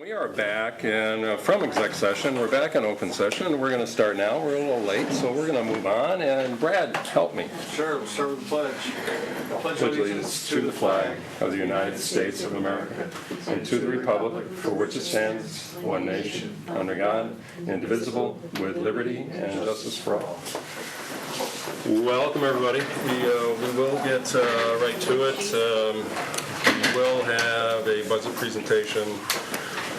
We are back and from exec session. We're back in open session. We're going to start now. We're a little late, so we're going to move on. And Brad, help me. Sure, we'll start with the pledge. Pledge allegiance to the flag of the United States of America and to the republic for which it stands, one nation, under God, indivisible, with liberty and justice for all. Welcome, everybody. We will get right to it. We will have a budget presentation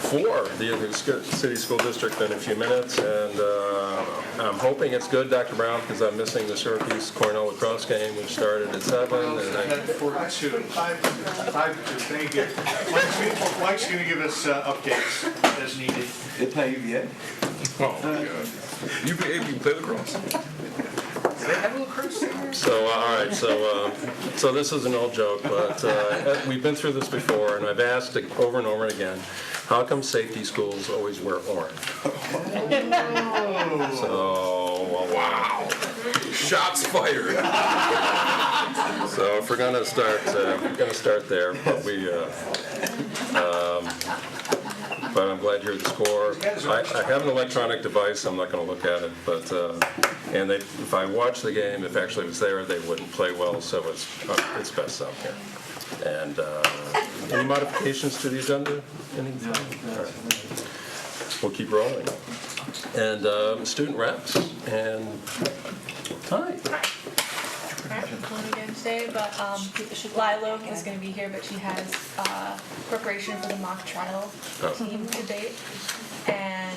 for the City School District in a few minutes, and I'm hoping it's good, Dr. Brown, because I'm missing the Syracuse-Cornell lacrosse game, which started at 7. And 5 to 2, thank you. Mike's going to give us updates as needed. They play you yet? Oh, my God. You play lacrosse? They have a lacrosse there? So, all right, so this is an old joke, but we've been through this before, and I've asked it over and over again, how come safety schools always wear orange? So, wow. Shots fired. So if we're gonna start there, but I'm glad you heard the score. I have an electronic device. I'm not going to look at it, but if I watch the game, if actually it was there, they wouldn't play well. So it's best out here. And any modifications to the agenda? Anything? All right. We'll keep rolling. And student reps and Ty. Again today, but Lilo is going to be here, but she has preparation for the mock trial team debate, and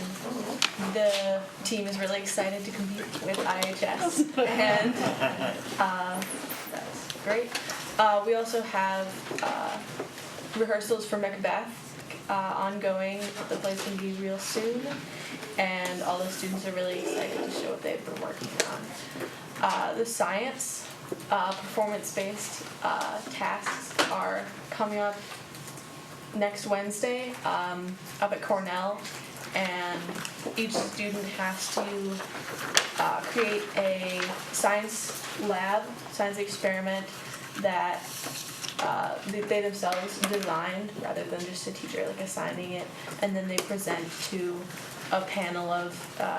the team is really excited to compete with IHS, and that's great. We also have rehearsals for Macbeth ongoing. The play's going to be real soon, and all the students are really excited to show what they've been working on. The science performance-based tasks are coming up next Wednesday up at Cornell, and each student has to create a science experiment that they themselves designed rather than just a teacher assigning it, and then they present to a panel of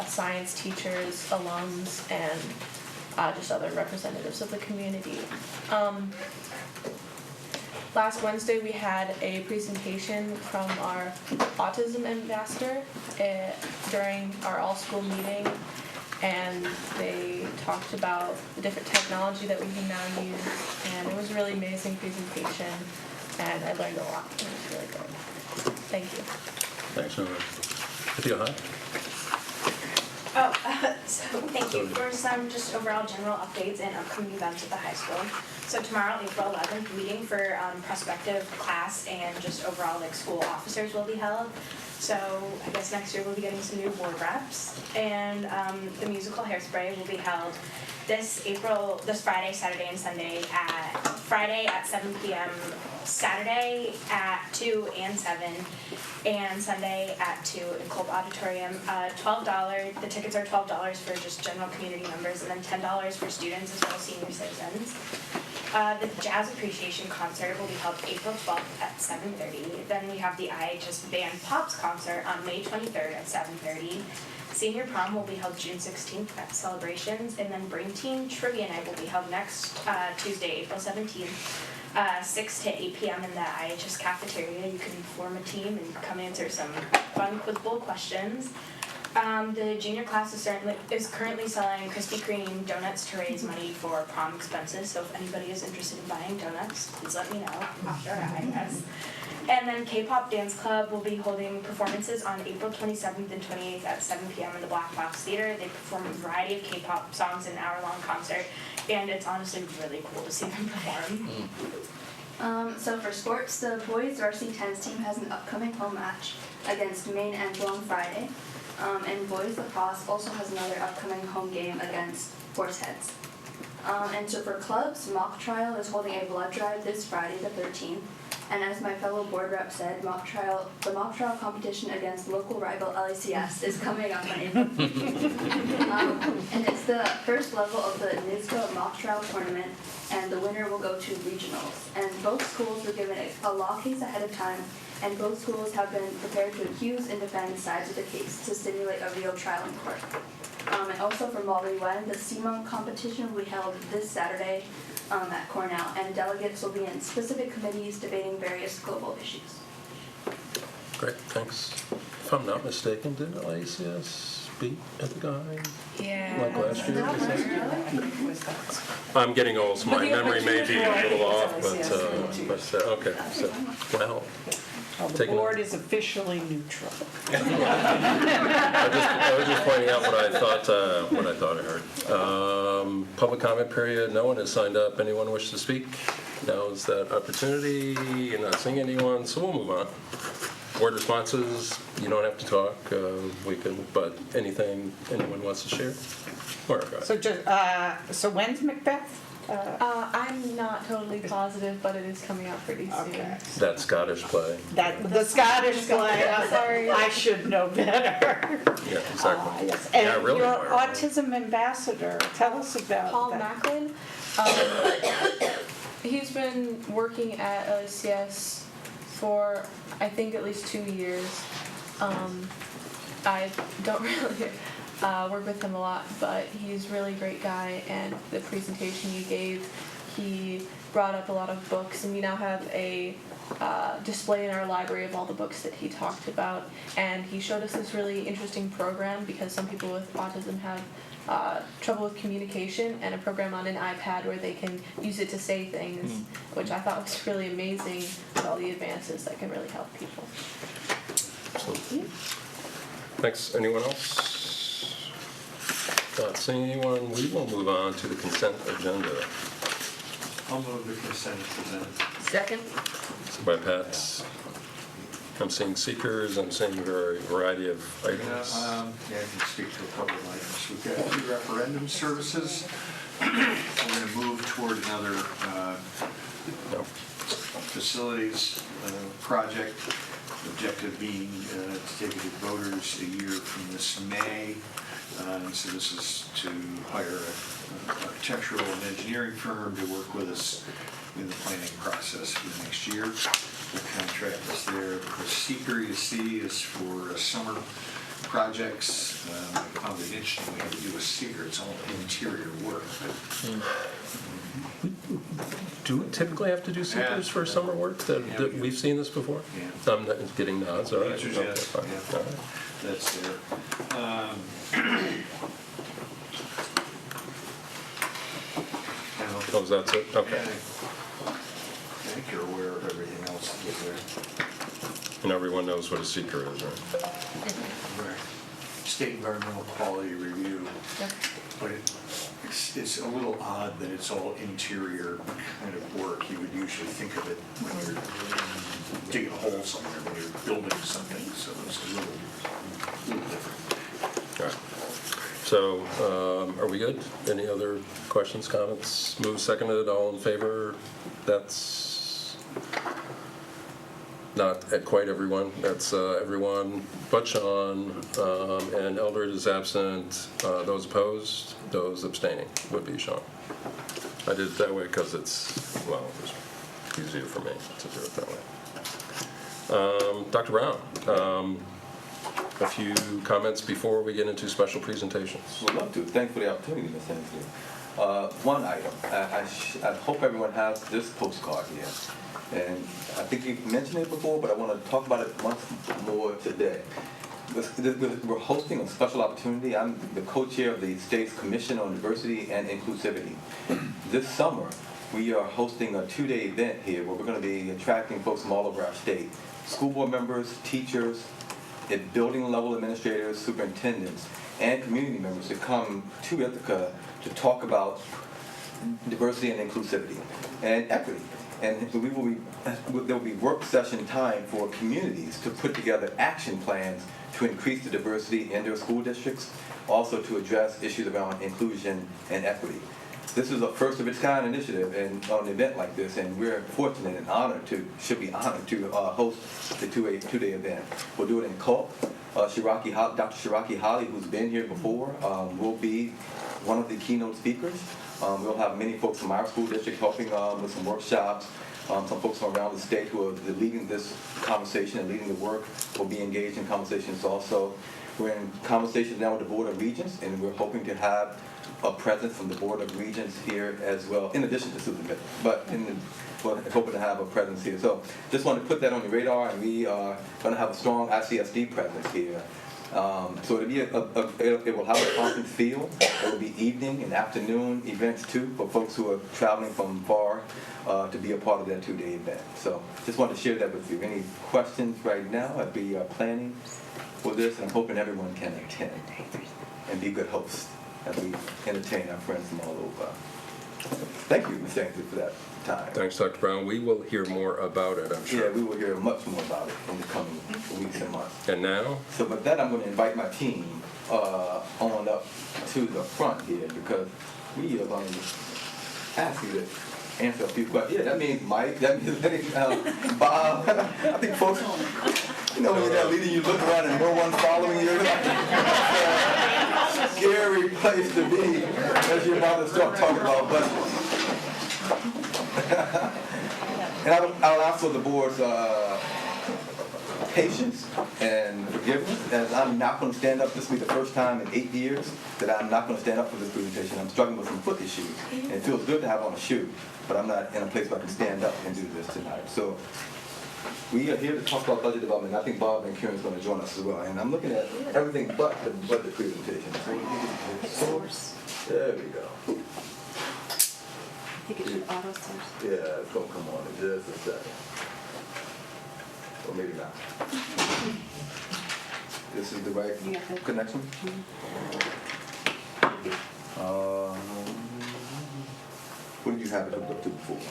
science teachers, alums, and just other representatives of the community. Last Wednesday we had a presentation from our autism ambassador during our all-school meeting, and they talked about the different technology that we can now use, and it was a really amazing presentation, and I learned a lot. It was really good. Thank you. Thanks, Nora. So thank you for some just overall general updates and upcoming events at the high school. So tomorrow, April 11th, meeting for prospective class and just overall school officers will be held. So I guess next year we'll be getting some new board reps, and the musical Hairspray will be held this Friday, Saturday, and Sunday Friday at 7 p.m., Saturday at 2 and 7, and Sunday at 2 in Kpop Auditorium. $12. The tickets are $12 for just general community members, and then $10 for students as well as senior citizens. The Jazz Appreciation Concert will be held April 12th at 7:30. Then we have the IHS Band Pops Concert on May 23rd at 7:30. Senior Prom will be held June 16th at Celebrations, and then Brain Team Trivia Night will be held next Tuesday, April 17th, 6 to 8 p.m. in the IHS cafeteria. You can form a team and come answer some fun quizzable questions. The junior class is currently selling Krispy Kreme donuts to raise money for prom expenses, so if anybody is interested in buying donuts, please let me know after IHS. And then Kpop Dance Club will be holding performances on April 27th and 28th at 7 p.m. in the Black Box Theater. They perform a variety of Kpop songs in an hour-long concert, and it's honestly really cool to see them perform. So for sports, the boys varsity tennis team has an upcoming home match against Maine Angelo on Friday, and boys lacrosse also has another upcoming home game against Horseheads. And so for clubs, Mock Trial is holding a blood drive this Friday the 13th. And as my fellow board rep said, the mock trial competition against local rival LACS is coming up on April 15th. And it's the first level of the NISBA mock trial tournament, and the winner will go to regionals. And both schools were given a law case ahead of time, and both schools have been prepared to accuse and defend sides of the case to stimulate a real trial in court. And also for Molly Wen, the CMONC competition will be held this Saturday at Cornell, and delegates will be in specific committees debating various global issues. Great, thanks. If I'm not mistaken, didn't ICS beat at the guy like last year? I'm getting old, so my memory may be a little off, but okay, so, well. The board is officially neutral. I was just pointing out what I thought I heard. Public comment period. No one has signed up. Anyone wish to speak? Now is that opportunity. You're not seeing anyone, so we'll move on. Board responses. You don't have to talk. We can. But anything anyone wants to share? Or go ahead. So when's Macbeth? I'm not totally positive, but it is coming out pretty soon. Okay. That Scottish play. The Scottish play. Sorry. I should know better. Yeah, exactly. Yes. And Yeah, really your wire. autism ambassador, tell us about Paul that. Macklin. He's been working at LACS for, I think, at least 2 years. I don't really work with him a lot, but he's a really great guy, and the presentation you gave, he brought up a lot of books, and we now have a display in our library of all the books that he talked about, and he showed us this really interesting program because some people with autism have trouble with communication, and a program on an iPad where they can use it to say things, which I thought was really amazing with all the advances that can really help people. Absolutely. Thanks. Anyone else? Not seeing anyone. We will move on to the consent agenda. I'll move the consent agenda. Second. So by Pat. I'm seeing seekers. I'm seeing a variety of items. I can speak to a couple of items. We've got 2 referendum services. We're going to move toward another No. facilities project. The objective being to take it to voters a year from this May. So this is to hire an architectural and engineering firm to work with us in the planning process for the next year. The contract is there. The seeker you see is for summer projects. I found it interesting we have to do a seeker. It's all interior work. Do we typically have to do seekers for summer work? That we've seen this before? Yeah. I'm not getting nods. All right. Answer is Okay, yes. fine. Yeah. All right. That's there. Oh, that's it? Okay. I think you're aware of everything else that was there. And everyone knows what a seeker is, right? Right. State environmental quality review. But it's a little odd that it's all interior kind of work. You would usually think of it when you're digging a hole somewhere, when you're building something, so it's a little different. All right. So, are we good? Any other questions, comments? Move seconded, all in favor? That's not quite everyone. That's everyone but Sean, and Eldred is absent. Those opposed, those abstaining would be Sean. I did it that way because it's easier for me to do it that way. Dr. Brown, a few comments before we get into special presentations. Would love to. Thanks for the opportunity, Ms. Hensley. One item. I hope everyone has this postcard here. And I think you've mentioned it before, but I want to talk about it once more today. We're hosting a special opportunity. I'm the co-chair of the state's Commission on Diversity and Inclusivity. This summer, we are hosting a 2-day event here where we're going to be attracting folks from all over our state. School board members, teachers, building level administrators, superintendents, and community members to come to Ithaca to talk about diversity and inclusivity and equity. And there will be work session time for communities to put together action plans to increase the diversity in their school districts, also to address issues around inclusion and equity. this is a first of its kind initiative and on an event like this, and we're fortunate and honored should be honored to host the two-day event. We'll do it in Kpop. Dr. Shiraki Holly, who's been here before, will be one of the keynote speakers. We'll have many folks from our school district helping with some workshops. Some folks from around the state who are leading this conversation and leading the work will be engaged in conversations also. We're in conversations now with the Board of Regents, and we're hoping to have a presence from the Board of Regents here as well, in addition to Susan Mitchell, but we're hoping to have a presence here. So just want to put that on the radar, and we are going to have a strong ICSD presence here. So it will have a conference feel. It will be evening and afternoon events too for folks who are traveling from far to be a part of that two-day event. So just wanted to share that with you. Any questions right now? I'd be planning for this, and I'm hoping everyone can attend and be good hosts as we entertain our friends from all over. Thank you, Ms. Ainsley, for that time. Thanks, Dr. Brown. We will hear more about it, I'm sure. Yeah, we will hear much more about it in the coming weeks and months. And now? So with that, I'm going to invite my team on up to the front here, because we are going to ask you to answer a few questions. Yeah, that means Mike, that means Bob. I think folks, you know, when you're that leader, you look around and no one's following you. It's a scary place to be as you're about to start talking about budget. And I'll ask for the board's patience and forgiveness, as I'm not going to stand up. This will be the first time in 8 years that I'm not going to stand up for this presentation. I'm struggling with some foot issues, and it feels good to have on a shoe, but I'm not in a place where I can stand up and do this tonight. So we are here to talk about budget development. I think Bob and Kieran is going to join us as well. And I'm looking at everything but the budget presentation. Source. There we go. I think it should auto source. Yeah, it's going to come on in just a second. Or maybe not. This is the right connection? What did you have it hooked up to before?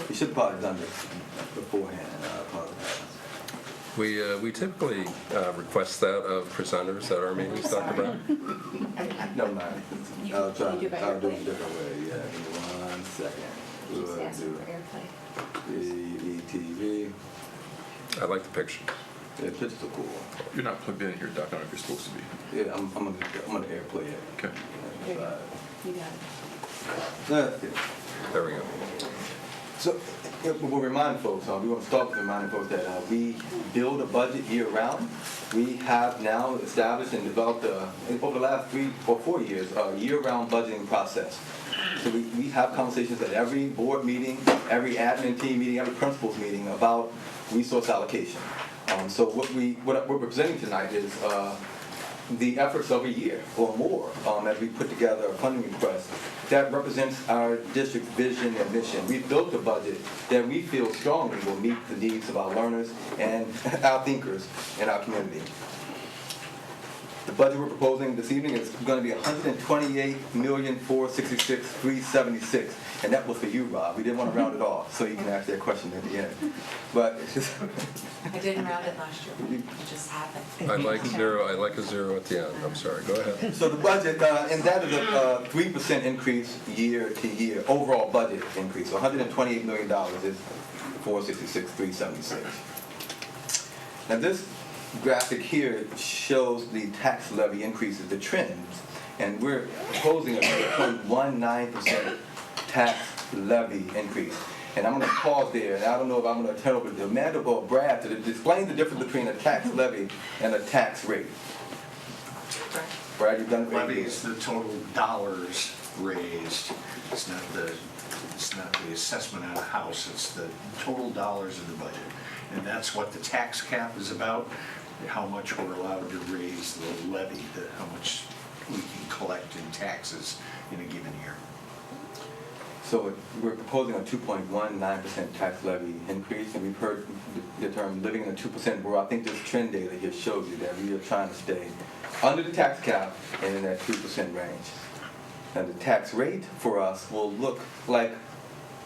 You should have probably done this beforehand. I apologize. We typically request that of presenters at our meetings, Dr. Brown. Never mind. I'll do it a different way. Yeah, give me 1 second. We'll do TV. I like the pictures. Yeah, pictures are cool. You're not plugged in here, Doc. I don't know if you're supposed to be. Yeah, I'm gonna airplay it. Okay. You got it. That's good. There we go. So we'll remind folks, we want to start with reminding folks that we build a budget year-round. We have now established and developed, over the last 3 or 4 years, a year-round budgeting process. So we have conversations at every board meeting, every admin team meeting, every principals meeting about resource allocation. So what we're presenting tonight is the efforts of a year or more as we put together a funding request that represents our district's vision and mission. We've built a budget that we feel strongly will meet the needs of our learners and our thinkers in our community. The budget we're proposing this evening is going to be $128,466,376, and that was for you, Rob. We didn't want to round it off, so you can ask that question at the end. But I didn't round it last year. It just happened. I like zero. I like a zero at the end. I'm sorry. Go ahead. So the budget, and that is a 3% increase year to year, overall budget increase. So $128 million is $466,376. Now this graphic here shows the tax levy increases, the trends, and we're proposing a 2.19% tax levy increase. And I'm going to pause there, and I don't know if I'm going to turn over to Amanda or Brad to explain the difference between a tax levy and a tax rate. Brad, you've done it. Levy is the total dollars raised. It's not the assessment on a house, it's the total dollars in the budget. And that's what the tax cap is about, how much we're allowed to raise the levy, how much we can collect in taxes in a given year. So we're proposing a 2.19% tax levy increase, and we've heard the term living in a 2% world. I think this trend data here shows you that we are trying to stay under the tax cap and in that 2% range. And the tax rate for us will look like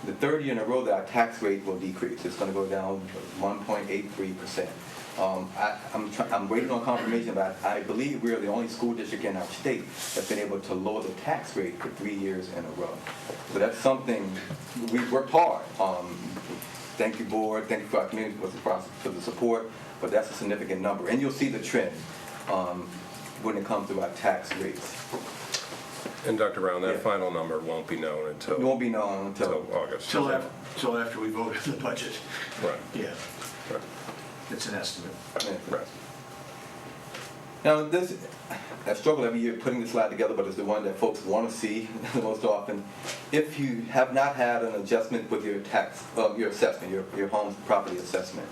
the third year in a row that our tax rate will decrease. It's going to go down 1.83%. I'm waiting on confirmation, but I believe we're the only school district in our state that's been able to lower the tax rate for 3 years in a row. So that's something we've worked hard. Thank you, board. Thank you for our community for the support, but that's a significant number. And you'll see the trend when it comes to our tax rates. And Dr. Brown, that Yeah. final number won't be known until It won't be known until August. Till after we vote on the budget. Right. Yeah, Right. it's an estimate. Right. Now, I struggle every year putting this slide together, but it's the one that folks want to see the most often. If you have not had an adjustment with your tax, your assessment, your home property assessment,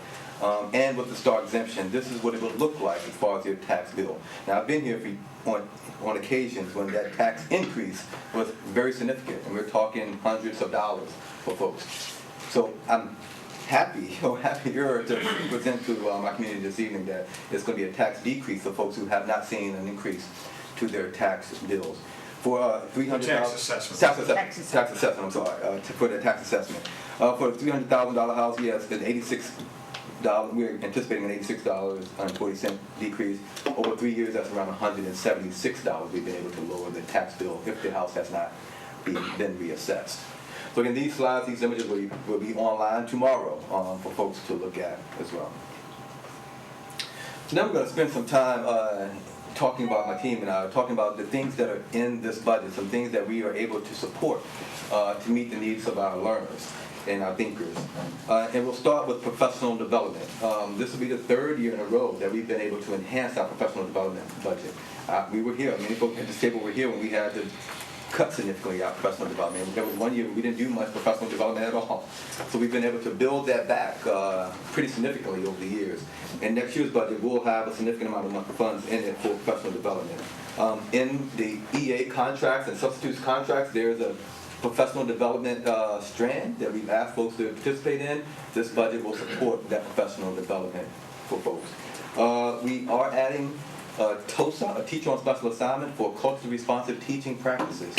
and with the STAR exemption, this is what it would look like as far as your tax bill. Now, I've been here on occasions when that tax increase was very significant, and we're talking hundreds of dollars for folks. So I'm happier to present to my community this evening that it's going to be a tax decrease for folks who have not seen an increase to their tax bills. For $300,000 Tax assessment. Tax assessment. I'm sorry. For the tax assessment. For a $300,000 house, yes, it's $86. We're anticipating an $86.40 decrease. Over 3 years, that's around $176 we've been able to lower the tax bill if the house has not been reassessed. So again, these slides, these images will be online tomorrow for folks to look at as well. So now we're going to spend some time talking about my team and I, talking about the things that are in this budget, some things that we are able to support to meet the needs of our learners and our thinkers. And we'll start with professional development. This will be the third year in a row that we've been able to enhance our professional development budget. We were here, many folks at this table were here when we had to cut significantly our professional development. There was 1 year we didn't do much professional development at all. So we've been able to build that back pretty significantly over the years. And next year's budget will have a significant amount of funds in it for professional development. In the EA contracts and substitutes contracts, there's a professional development strand that we've asked folks to participate in. This budget will support that professional development for folks. We are adding TOSA, a teacher on special assignment for culturally responsive teaching practices.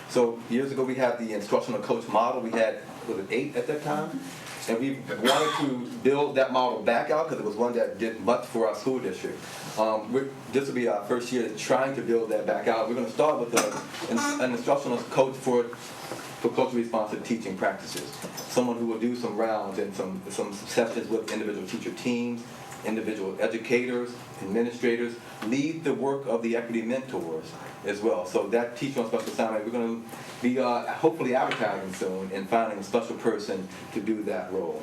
So years ago we had the instructional coach model. We had, was it 8 at that time? And we wanted to build that model back out because it was one that did much for our school district. This will be our first year trying to build that back out. We're going to start with an instructional coach for culturally responsive teaching practices. Someone who will do some rounds and some sessions with individual teacher teams, individual educators, administrators, lead the work of the equity mentors as well. So that teacher on special assignment, we're going to be hopefully advertising soon and finding a special person to do that role.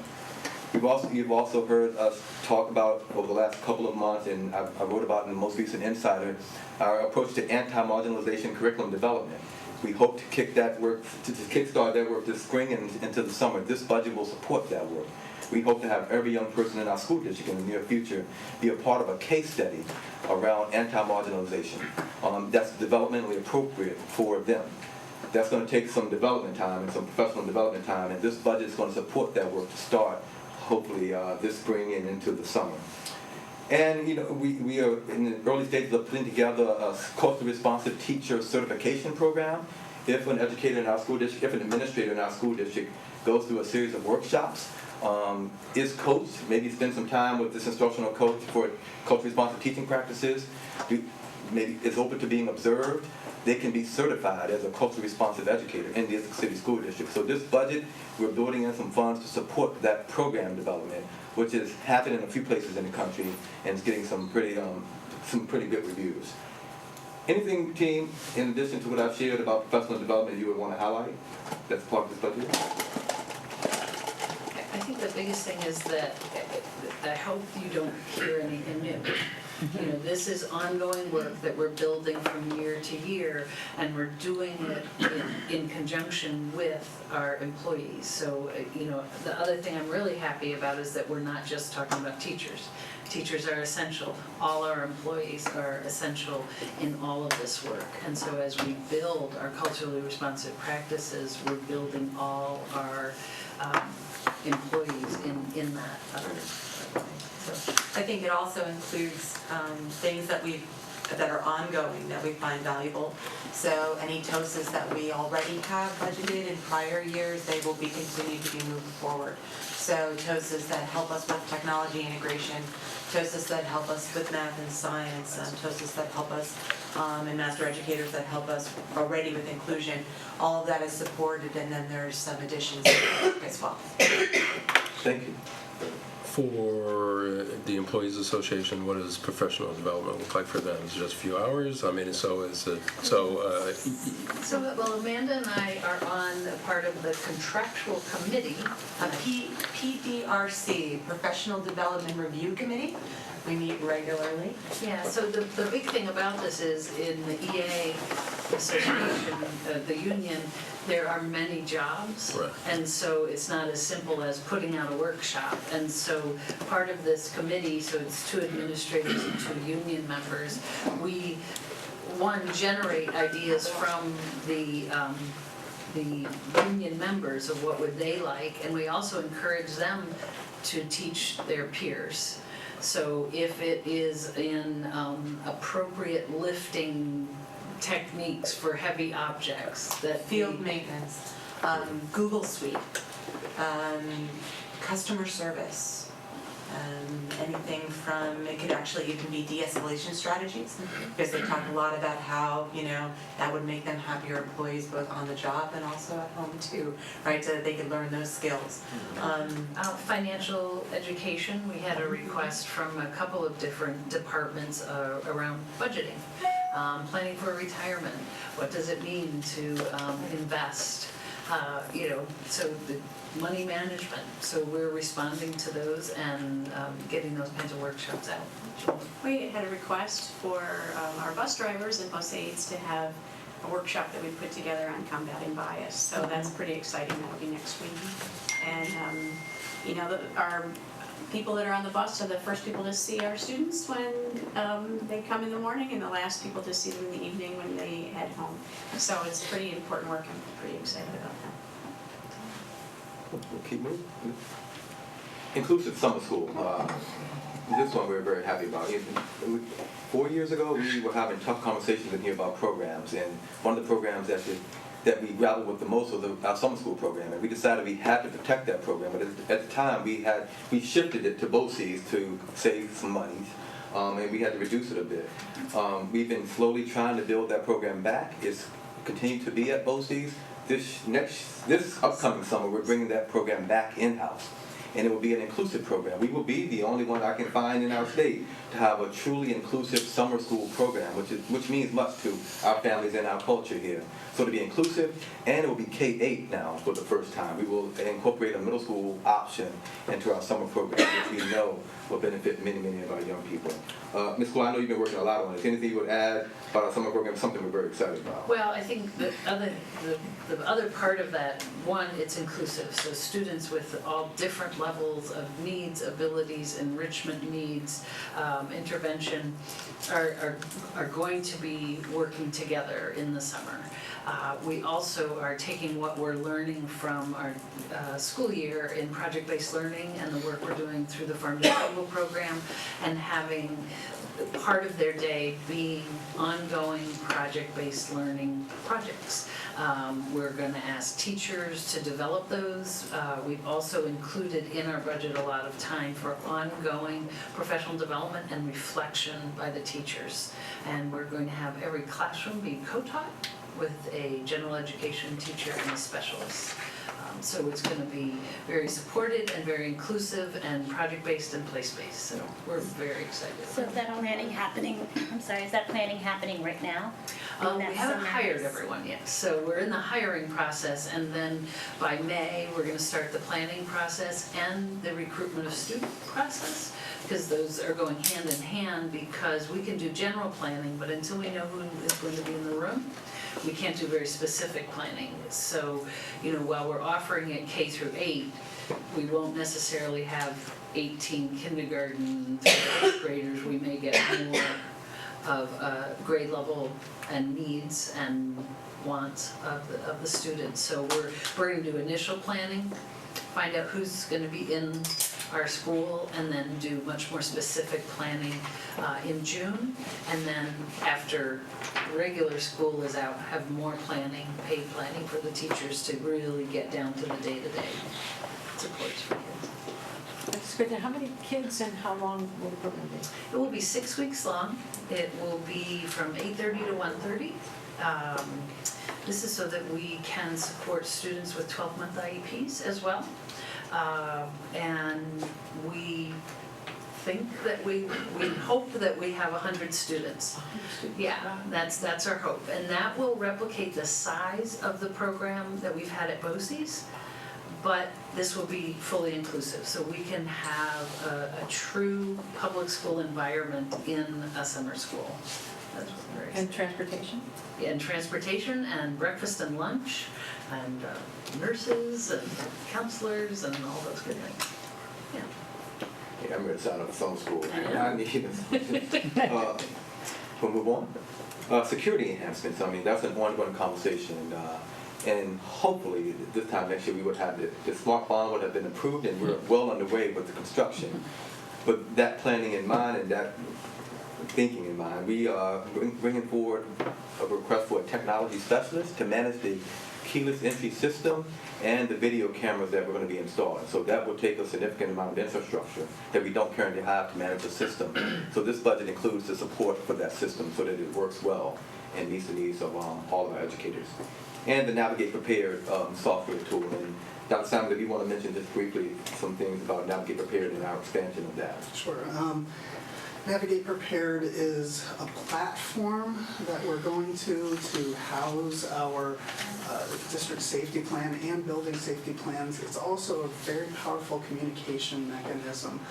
You've also heard us talk about over the last couple of months, and I wrote about in the most recent Insider, our approach to anti-marginalization curriculum development. We hope to kickstart that work this spring and into the summer. This budget will support that work. We hope to have every young person in our school district in the near future be a part of a case study around anti-marginalization that's developmentally appropriate for them. That's going to take some development time and some professional development time, and this budget is going to support that work to start hopefully this spring and into the summer. And we are in the early stages of putting together a culturally responsive teacher certification program. If an educator in our school district, if an administrator in our school district goes through a series of workshops, is coached, maybe spend some time with this instructional coach for culturally responsive teaching practices, maybe is open to being observed, they can be certified as a culturally responsive educator in the Essex City School District. So this budget, we're building in some funds to support that program development, which is happening in a few places in the country and is getting some pretty good reviews. Anything, team, in addition to what I've shared about professional development you would want to highlight that's part of this budget? I think the biggest thing is that I hope you don't hear anything new. This is ongoing work that we're building from year to year, and we're doing it in conjunction with our employees. So, the other thing I'm really happy about is that we're not just talking about teachers. Teachers are essential. All our employees are essential in all of this work. And so as we build our culturally responsive practices, we're building all our employees in that other way. So I think it also includes things that we've that are ongoing that we find valuable. So any TOSAs that we already have budgeted in prior years, they will be continued to be moving forward. So TOSAs that help us with technology integration, TOSAs that help us with math and science, TOSAs that help us, and master educators that help us already with inclusion. All of that is supported, and then there's some additions as well. Thank you. For the Employees Association, what does professional development look like for them? Is it just a few hours? I mean, so is it, Well, Amanda and I are on part of the contractual committee. PDRC, Professional Development Review Committee. We meet regularly. Yeah, so the big thing about this is in the EA association, the union, there are many jobs. Right. And so it's not as simple as putting out a workshop. And so part of this committee, so it's 2 administrators and 2 union members, we, one, generate ideas from the union members of what would they like, and we also encourage them to teach their peers. So if it is in appropriate lifting techniques for heavy objects that Field maintenance, Google Suite, customer service, anything from, it could actually even be de-escalation strategies, because they talk a lot about how, that would make them happier employees both on the job and also at home too, right, so that they could learn those skills. Financial education, we had a request from a couple of different departments around budgeting. Planning for retirement, what does it mean to invest? So the money management, so we're responding to those and getting those kinds of workshops out. We had a request for our bus drivers and bus aides to have a workshop that we put together on combating bias. So that's pretty exciting. That'll be next week. And our people that are on the bus are the first people to see our students when they come in the morning, and the last people to see them in the evening when they head home. So it's pretty important work. I'm pretty excited about that. We'll keep moving. Inclusive summer school. This one we're very happy about. 4 years ago, we were having tough conversations in here about programs, and one of the programs that we grappled with the most was our summer school program, and we decided we had to protect that program. But at the time, we shifted it to BOCES to save some money, and we had to reduce it a bit. We've been slowly trying to build that program back. It's continued to be at BOCES. This upcoming summer, we're bringing that program back in-house, and it will be an inclusive program. We will be the only one I can find in our state to have a truly inclusive summer school program, which means much to our families and our culture here. So to be inclusive, and it will be K-8 now for the first time. We will incorporate a middle school option into our summer program, which we know will benefit many, many of our young people. Ms. Cole, I know you've been working a lot on it. Anything you would add about our summer program? Something we're very excited about. Well, I think the other part of that, one, it's inclusive. So students with all different levels of needs, abilities, enrichment needs, intervention are going to be working together in the summer. We also are taking what we're learning from our school year in project-based learning and the work we're doing through the Farm to Table program, and having part of their day being ongoing project-based learning projects. We're going to ask teachers to develop those. We've also included in our budget a lot of time for ongoing professional development and reflection by the teachers. And we're going to have every classroom be co-taught with a general education teacher and a specialist. So it's going to be very supported and very inclusive and project-based and place-based. So we're very excited. So is that planning happening, is that planning happening right now? We haven't hired everyone yet. So we're in the hiring process, and then by May, we're going to start the planning process and the recruitment of student process, because those are going hand in hand, because we can do general planning, but until we know who is going to be in the room, we can't do very specific planning. So, while we're offering it K through 8, we won't necessarily have 18 kindergarten through 8th graders. We may get more of grade level and needs and wants of the students. So we're going to do initial planning, find out who's going to be in our school and then do much more specific planning in June. And then after regular school is out, have more planning, paid planning for the teachers to really get down to the day-to-day supports for kids. That's good. And how many kids and how long will the program be? It will be 6 weeks long. It will be from 8:30 to 1:30. This is so that we can support students with 12-month IEPs as well. And we think that we hope that we have 100 students. Yeah, that's our hope. And that will replicate the size of the program that we've had at BOCES, but this will be fully inclusive. So we can have a true public school environment in a summer school. That's very exciting. And transportation? And transportation and breakfast and lunch and nurses and counselors and all those good things. Yeah. Yeah, I'm gonna sign up for summer school. Yeah. I need it. We'll move on. Security enhancements, I mean, that's an ongoing conversation. And hopefully, this time next year, we would have the smart bond would have been approved, and we're well underway with the construction. But that planning in mind and that thinking in mind, we are bringing forward a request for a technology specialist to manage the keyless entry system and the video cameras that we're going to be installing. So that will take a significant amount of infrastructure that we don't currently have to manage the system. So this budget includes the support for that system so that it works well and meets the needs of all of our educators. And the Navigate Prepared software tool. And Dr. Simon, if you want to mention just briefly some things about Navigate Prepared and our expansion of that. Sure. Navigate Prepared is a platform that we're going to house our district safety plan and building safety plans. It's also a very powerful communication mechanism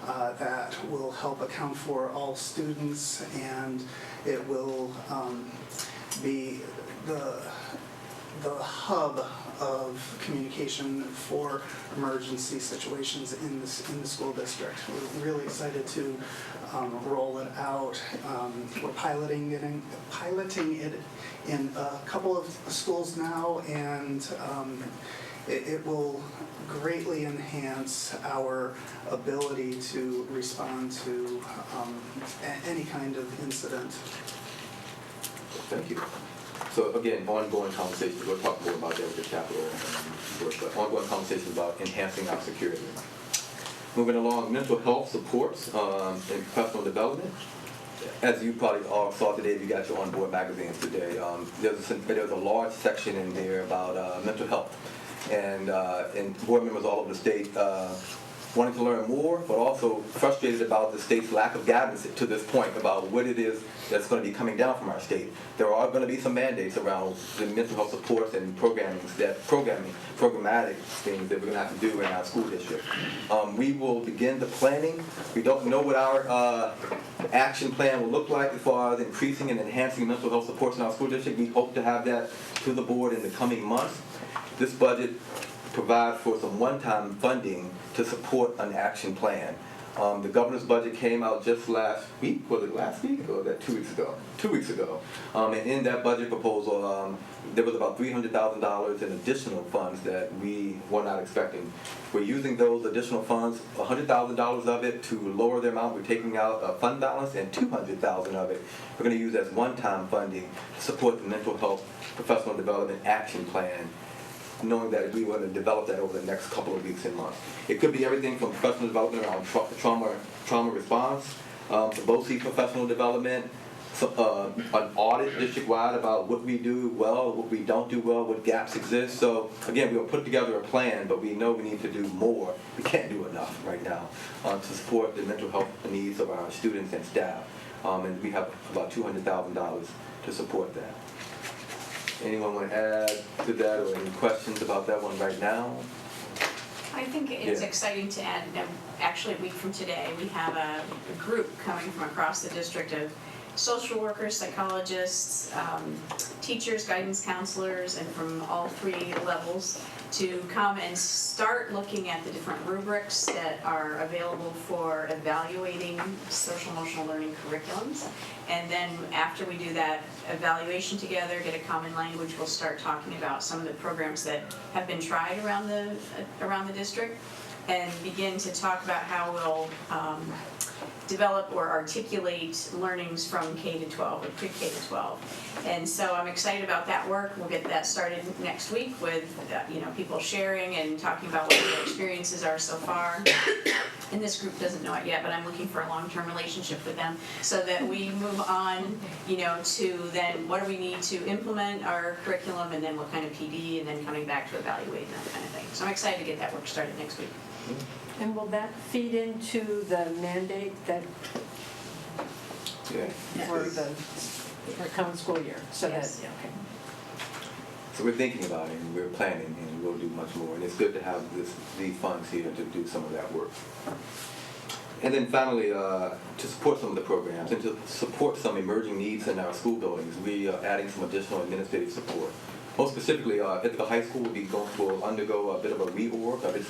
that will help account for all students, and it will be the hub of communication for emergency situations in the school district. We're really excited to roll it out. We're piloting it in a couple of schools now, and it will greatly enhance our ability to respond to any kind of incident. Thank you. So again, ongoing conversations, we'll talk more about that with the capital work, but ongoing conversations about enhancing our security. Moving along, mental health supports and professional development. As you probably all saw today, if you got your on-board magazines today, there's a large section in there about mental health. And board members all over the state wanting to learn more, but also frustrated about the state's lack of guidance to this point about what it is that's going to be coming down from our state. There are going to be some mandates around the mental health supports and programmatic things that we're going to have to do in our school district. We will begin the planning. We don't know what our action plan will look like as far as increasing and enhancing mental health supports in our school district. We hope to have that to the board in the coming months. This budget provides for some one-time funding to support an action plan. The governor's budget came out just last week. Was it last week or was that 2 weeks ago? 2 weeks ago. And in that budget proposal, there was about $300,000 in additional funds that we were not expecting. We're using those additional funds, $100,000 of it to lower the amount we're taking out of fund balance, and $200,000 of it we're going to use as one-time funding to support the mental health professional development action plan, knowing that we want to develop that over the next couple of weeks and months. It could be everything from professional development around trauma response, to BOCES professional development, an audit district-wide about what we do well, what we don't do well, what gaps exist. So again, we'll put together a plan, but we know we need to do more. We can't do enough right now to support the mental health needs of our students and staff. And we have about $200,000 to support that. Anyone want to add to that or any questions about that one right now? I think it's Yeah. exciting to add, actually a week from today, we have a group coming from across the district of social workers, psychologists, teachers, guidance counselors, and from all three levels to come and start looking at the different rubrics that are available for evaluating social emotional learning curriculums. And then after we do that evaluation together, get a common language, we'll start talking about some of the programs that have been tried around the district. and begin to talk about how we'll develop or articulate learnings from K to 12 or pre-K to 12. And so I'm excited about that work. We'll get that started next week with people sharing and talking about what their experiences are so far. And this group doesn't know it yet, but I'm looking for a long-term relationship with them so that we move on, to then what do we need to implement our curriculum, and then what kind of PD, and then coming back to evaluate and that kind of thing. So I'm excited to get that work started next week. And will that feed into the mandate that for coming school year? So Yes. that, okay. So we're thinking about it, and we're planning, and we'll do much more. And it's good to have these funds here to do some of that work. And then finally, to support some of the programs and to support some emerging needs in our school buildings, we are adding some additional administrative support. Most specifically, Ithaca High School will undergo a bit of a reorg of its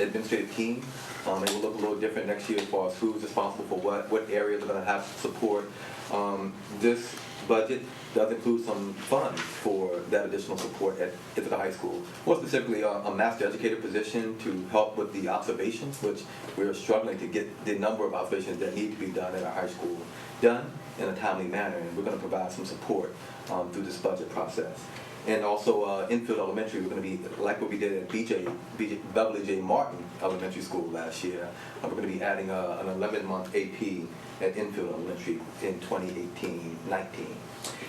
administrative team. It will look a little different next year as far as who's responsible for what areas are going to have support. This budget does include some funds for that additional support at Ithaca High School. More specifically, a master educator position to help with the observations, which we're struggling to get the number of observations that need to be done at our high school done in a timely manner, and we're going to provide some support through this budget process. And also Infield Elementary, we're going to be, like what we did at Beverly J. Martin Elementary School last year, we're going to be adding an 11-month AP at Infield Elementary in 2018-19.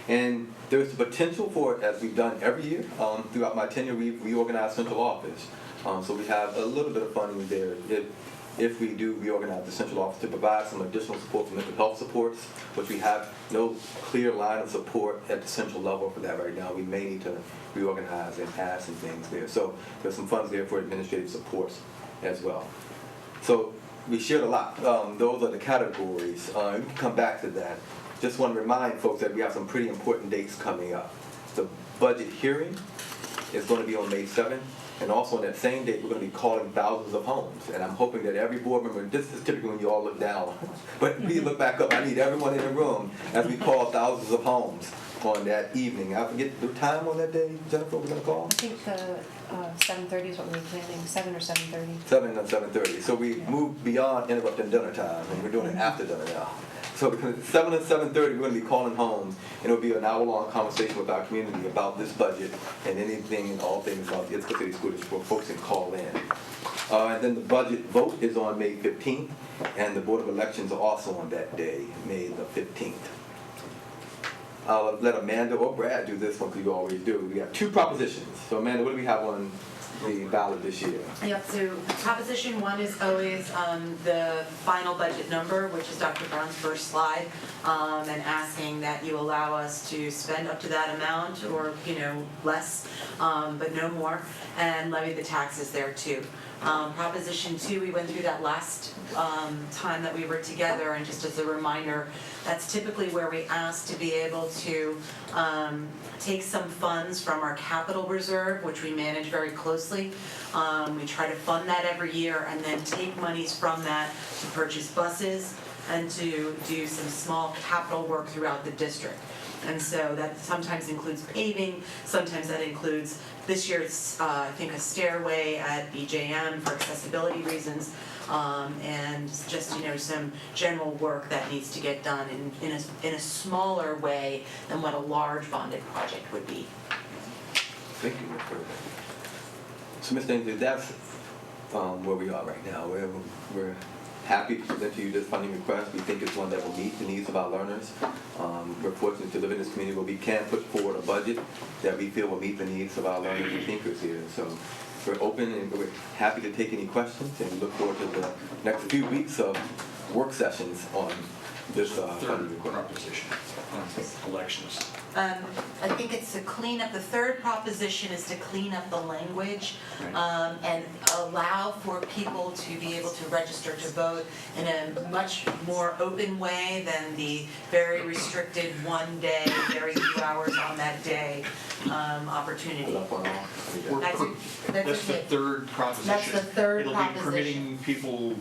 And there's the potential for, as we've done every year, throughout my tenure, we've reorganized central office. So we have a little bit of funding there if we do reorganize the central office to provide some additional support for mental health supports, which we have no clear line of support at the central level for that right now. We may need to reorganize and add some things there. So there's some funds there for administrative supports as well. So we shared a lot. Those are the categories. We can come back to that. Just want to remind folks that we have some pretty important dates coming up. The budget hearing is going to be on May 7th. And also on that same date, we're going to be calling thousands of homes. And I'm hoping that every board member, this is typically when you all look down, but please look back up. I need everyone in the room as we call thousands of homes on that evening. I forget the time on that day, Jennifer, we're going to call? I think the 7:30 is what we're planning, 7 or 7:30. 7 and 7:30. So we moved beyond interrupting dinner time, and we're doing it after dinner now. So between 7 and 7:30, we're going to be calling homes, and it'll be an hour-long conversation with our community about this budget and anything and all things about the Ithaca City School District where folks can call in. And then the budget vote is on May 15th, and the Board of Elections are also on that day, May the 15th. I'll let Amanda or Brad do this one because you always do. We have 2 propositions. So Amanda, what do we have on the ballot this year? Yep, so Proposition 1 is always the final budget number, which is Dr. Brown's first slide, and asking that you allow us to spend up to that amount or, less, but no more, and levy the taxes there too. Proposition 2, we went through that last time that we were together, and just as a reminder, that's typically where we ask to be able to take some funds from our capital reserve, which we manage very closely. We try to fund that every year and then take monies from that to purchase buses and to do some small capital work throughout the district. And so that sometimes includes paving, sometimes that includes, this year it's I think a stairway at BJM for accessibility reasons, and just some general work that needs to get done in a smaller way than what a large bonded project would be. Thank you, Ms. Burbank. So, Ms. Ainsley, that's where we are right now. We're happy to present to you this funding request. We think it's one that will meet the needs of our learners. We're fortunate to live in this community where we can put forward a budget that we feel will meet the needs of our learners and thinkers here. So we're open and we're happy to take any questions, and we look forward to the next few weeks of work sessions on this funding request. Proposition on elections. I think it's to clean up, the third proposition is to clean up the language and allow for people to be able to register to vote in a much more open way than the very restricted 1 day, very few hours on that day opportunity. That's the third proposition. That's the third It'll proposition. be permitting people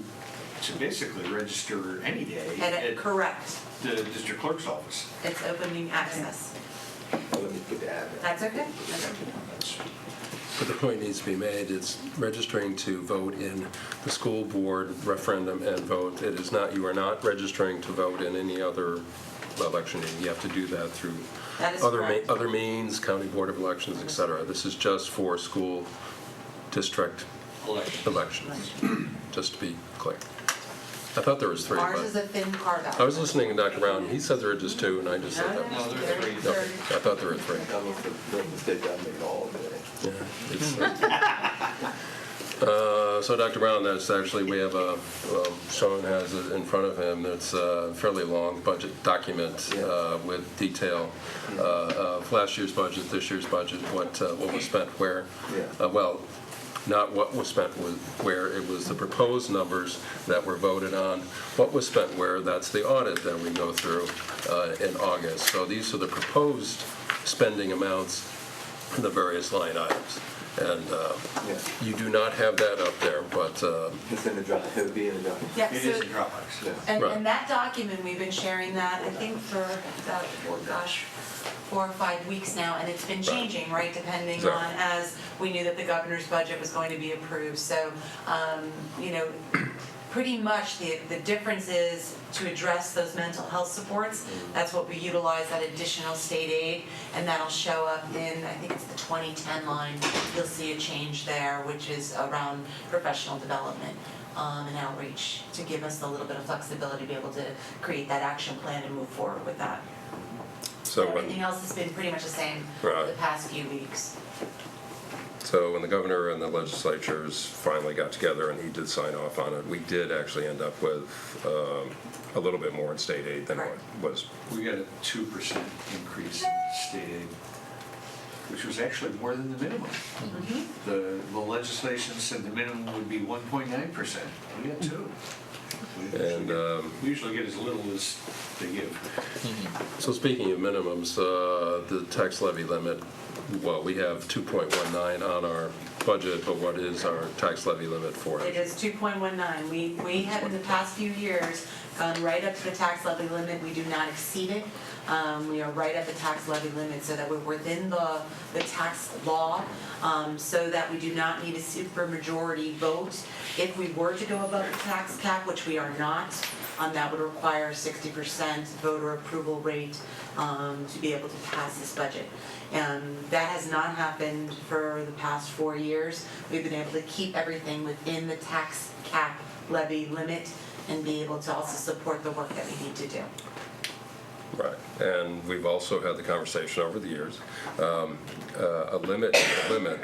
to basically register any day correct. The district clerk's office. It's opening access. Let me put the ad. That's okay. but the point needs to be made, it's registering to vote in the school board referendum and vote. It is not, you are not registering to vote in any other election. You have to do that through That is other correct. other means, county board of elections, et cetera. This is just for school district elections, just to be clear. I thought there was 3, Ours but is a thin carve-out. I was listening to Dr. Brown. He said there were just 2, and I just said that. No, there are 3. Okay, I thought there were 3. That was the mistake I made all day. Yeah, so Dr. Brown, that's actually, we have Sean has it in front of him. It's a fairly long budget document with detail of last year's budget, this year's budget, what was spent where. Well, not what was spent where, it was the proposed numbers that were voted on. What was spent where, that's the audit that we go through in August. So these are the proposed spending amounts in the various line items. And you do not have that up there, but... It's in the drop, it'll be in the drop. Yeah, It so- is a Dropbox. And, Right. and that document, we've been sharing that, I think for about, 4 or 5 weeks now, and it's been changing, right, depending Exactly. on as we knew that the governor's budget was going to be approved. So, pretty much the difference is to address those mental health supports. That's what we utilize, that additional state aid, and that'll show up in, I think it's the 2010 line. You'll see a change there, which is around professional development and outreach, to give us a little bit of flexibility to be able to create that action plan and move forward with that. So when, Everything else has been pretty much the same Right. for the past few weeks. so when the governor and the legislatures finally got together and he did sign off on it, we did actually end up with a little bit more in state aid than what was. We got a 2% increase in state aid, which was actually more than the minimum. The legislation said the minimum would be 1.9%. We got 2. And We usually get as little as they give. so speaking of minimums, the tax levy limit, well, we have 2.19 on our budget, but what is our tax levy limit for It it? is 2.19. We have in the past few years gone right up to the tax levy limit. We do not exceed it. We are right at the tax levy limit so that we're within the tax law, so that we do not need a supermajority vote. If we were to go above the tax cap, which we are not, that would require a 60% voter approval rate to be able to pass this budget. That has not happened for the past 4 years. We've been able to keep everything within the tax cap levy limit and be able to also support the work that we need to do. Right, and we've also had the conversation over the years, a limit,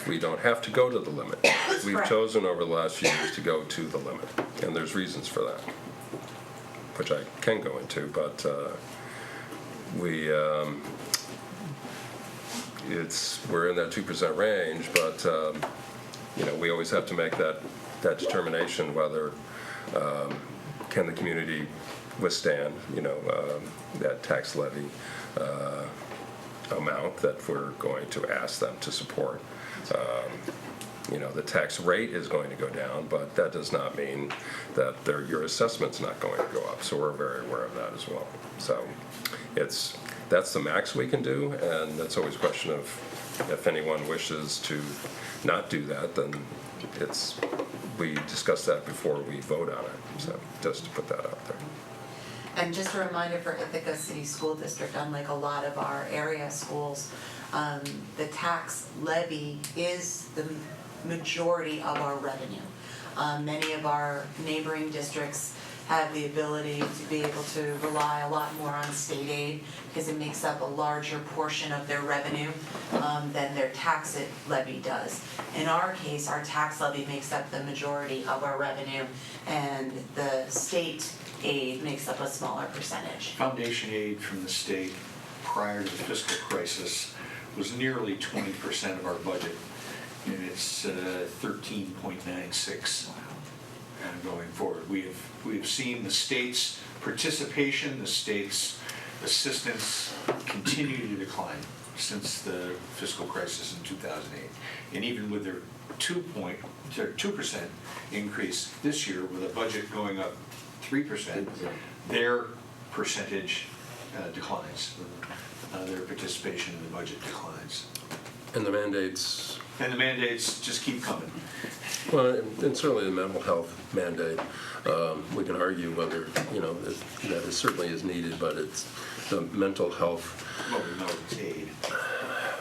we don't have to go to the limit. We've correct. chosen over the last few years to go to the limit, and there's reasons for that, which I can go into, but we're in that 2% range, but we always have to make that determination whether can the community withstand, that tax levy amount that we're going to ask them to support. The tax rate is going to go down, but that does not mean that your assessment's not going to go up. So we're very aware of that as well. So that's the max we can do, and that's always a question of if anyone wishes to not do that, then we discuss that before we vote on it. So just to put that out there. And just a reminder for Ithaca City School District, unlike a lot of our area schools, the tax levy is the majority of our revenue. Many of our neighboring districts have the ability to be able to rely a lot more on state aid because it makes up a larger portion of their revenue than their tax levy does. In our case, our tax levy makes up the majority of our revenue, and the state aid makes up a smaller percentage. Foundation aid from the state prior to the fiscal crisis was nearly 20% of our budget, and it's 13.96 going forward. We have seen the state's participation, the state's assistance continue to decline since the fiscal crisis in 2008. And even with their 2% increase this year, with a budget going up 3%, their percentage declines. Their participation in the budget declines. And the mandates And the mandates just keep coming. Well, and certainly the mental health mandate, we can argue whether, that it certainly is needed, but it's the mental health. Well, we know it's aid.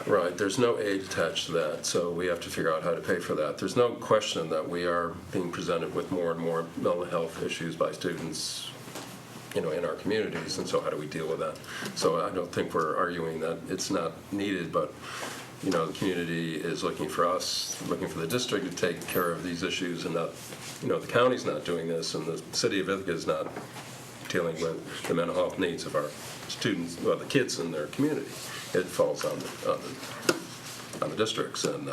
Right, there's no aid attached to that, so we have to figure out how to pay for that. There's no question that we are being presented with more and more mental health issues by students, in our communities, and so how do we deal with that? So I don't think we're arguing that it's not needed, but, the community is looking for us, looking for the district to take care of these issues, and not, the county's not doing this, and the city of Ithaca is not dealing with the mental health needs of our students, well, the kids in their community. It falls on the districts, and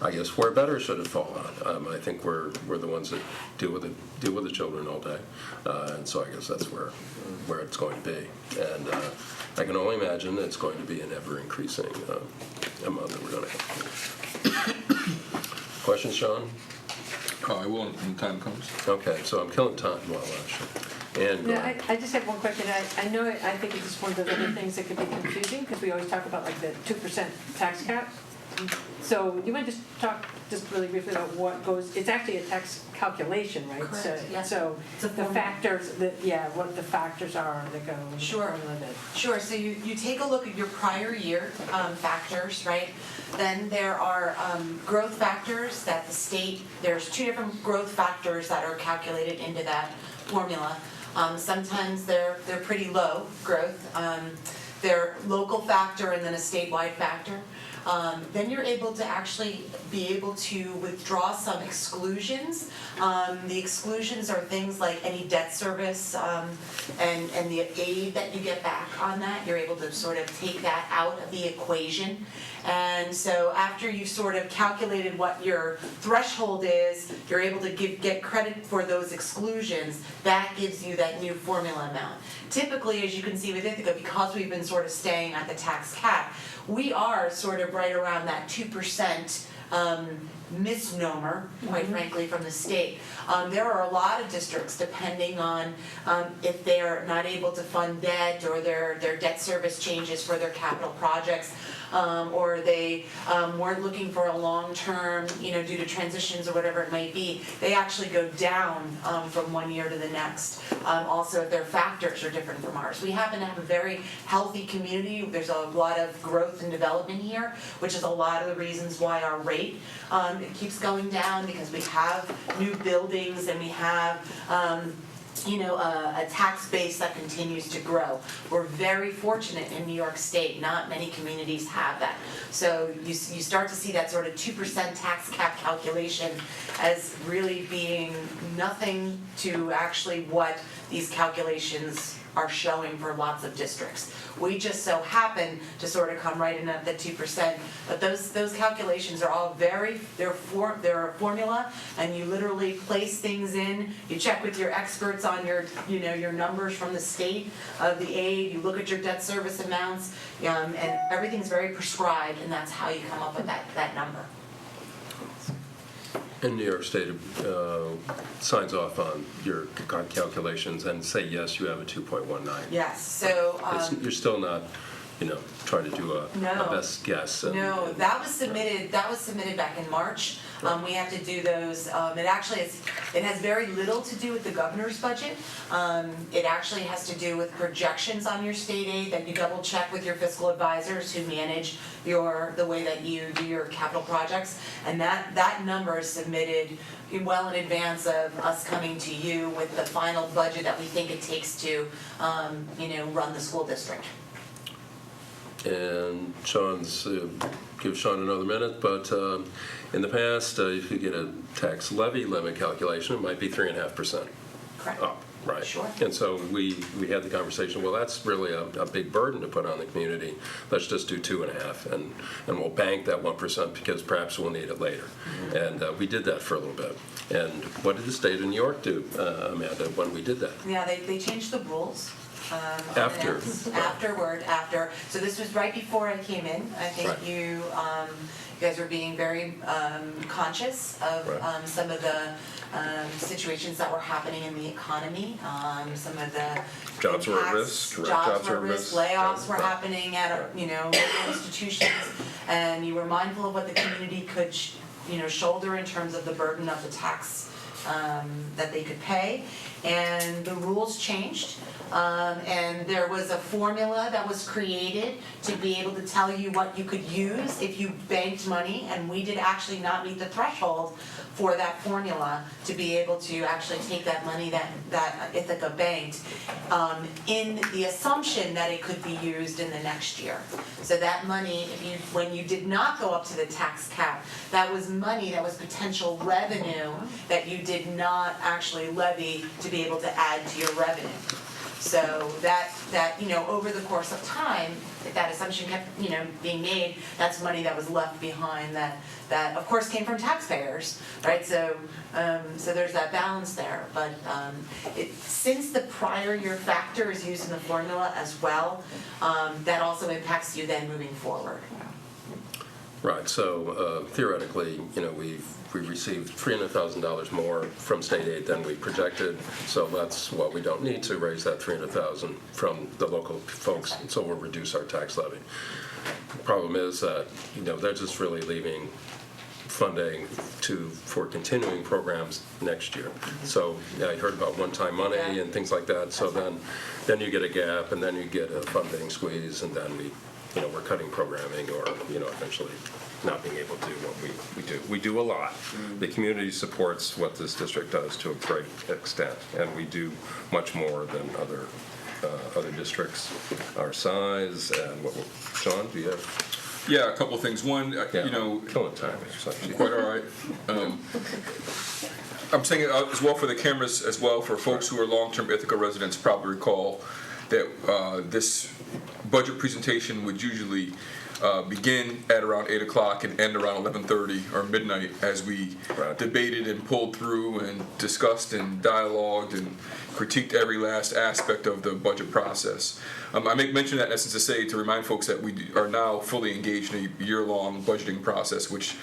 I guess where better should it fall on? I think we're the ones that deal with the children all day, and so I guess that's where it's going to be. And I can only imagine it's going to be an ever-increasing amount that we're going to have. Questions, Sean? I will when time comes. Okay, so I'm killing time. Well, actually. And No, I just have one question. I know, I think it's just one of those other things that could be confusing, because we always talk about like the 2% tax cap. So do you want to just talk just really briefly about what goes, it's actually a tax calculation, right? Correct, yeah. So It's a the formula. factors, what the factors are that go into the Sure. formula that. Sure, so you take a look at your prior year factors, right? Then there are growth factors that the state, there's two different growth factors that are calculated into that formula. Sometimes they're pretty low growth. They're local factor and then a statewide factor. Then you're able to actually be able to withdraw some exclusions. The exclusions are things like any debt service and the aid that you get back on that. You're able to sort of take that out of the equation. And so after you've sort of calculated what your threshold is, you're able to get credit for those exclusions. That gives you that new formula amount. Typically, as you can see with Ithaca, because we've been sort of staying at the tax cap, we are sort of right around that 2% misnomer, quite frankly, from the state. There are a lot of districts, depending on if they're not able to fund debt or their debt service changes for their capital projects, or they weren't looking for a long-term, due to transitions or whatever it might be, they actually go down from one year to the next. Also, if their factors are different from ours. We happen to have a very healthy community. There's a lot of growth and development here, which is a lot of the reasons why our rate it keeps going down, because we have new buildings and we have a tax base that continues to grow. We're very fortunate in New York State. Not many communities have that. So you start to see that sort of 2% tax cap calculation as really being nothing to actually what these calculations are showing for lots of districts. We just so happen to sort of come right in at the 2%, but those calculations are all they're a formula, and you literally place things in, you check with your experts on your numbers from the state of the aid, you look at your debt service amounts, and everything's very prescribed, and that's how you come up with that number. And New York State signs off on your calculations and say, yes, you have a 2.19. Yes, so You're still not, trying to do a best guess. No, that was submitted back in March. We have to do those, it has very little to do with the governor's budget. It actually has to do with projections on your state aid that you double check with your fiscal advisors who manage the way that you do your capital projects. And that number is submitted well in advance of us coming to you with the final budget that we think it takes to, run the school district. And give Sean another minute, but in the past, if you get a tax levy limit calculation, it might be 3.5%. Correct. Up, right. Sure. And so we had the conversation, well, that's really a big burden to put on the community. Let's just do 2.5, and we'll bank that 1% because perhaps we'll need it later. Mm-hmm. And we did that for a little bit. And what did the state of New York do, Amanda, when we did that? Yeah, they changed the rules. After. After. So this was right before I came in. I think Right. you guys were being very conscious of Right. some of the situations that were happening in the economy, some of the Jobs were at impacts. risk, correct. Jobs were at risk, layoffs were Right. happening at, local institutions, and you were mindful of what the community could, shoulder in terms of the burden of the tax that they could pay. And the rules changed, and there was a formula that was created to be able to tell you what you could use if you banked money, and we did actually not meet the threshold for that formula to be able to actually take that money that Ithaca banked in the assumption that it could be used in the next year. So that money, when you did not go up to the tax cap, that was money that was potential revenue that you did not actually levy to be able to add to your revenue. So that over the course of time, if that assumption kept being made, that's money that was left behind that of course came from taxpayers, right? So there's that balance there. But since the prior year factor is used in the formula as well, that also impacts you then moving forward. Right, so theoretically, we received $300,000 more from state aid than we projected, so that's what we don't need to raise that $300,000 from the local folks, so we'll reduce our tax levy. The problem is that, they're just really leaving funding for continuing programs next year. So I heard about one-time money and things like that, so then you get a gap, and then you get a funding squeeze, and then we're cutting programming or, eventually not being able to do what we do. We do a lot. The community supports what this district does to a great extent, and we do much more than other districts our size. And Sean, do you have? Yeah, a couple of things. One, killing time. Actually. Quite all right. I'm saying it as well for the cameras, as well for folks who are long-term Ithaca residents. Probably recall that this budget presentation would usually begin at around 8 o'clock and end around 11:30 or midnight as we debated and pulled through and discussed and dialogued and critiqued every last aspect of the budget process. I make mention of that in essence to say, to remind folks that we are now fully engaged in a year-long budgeting process, which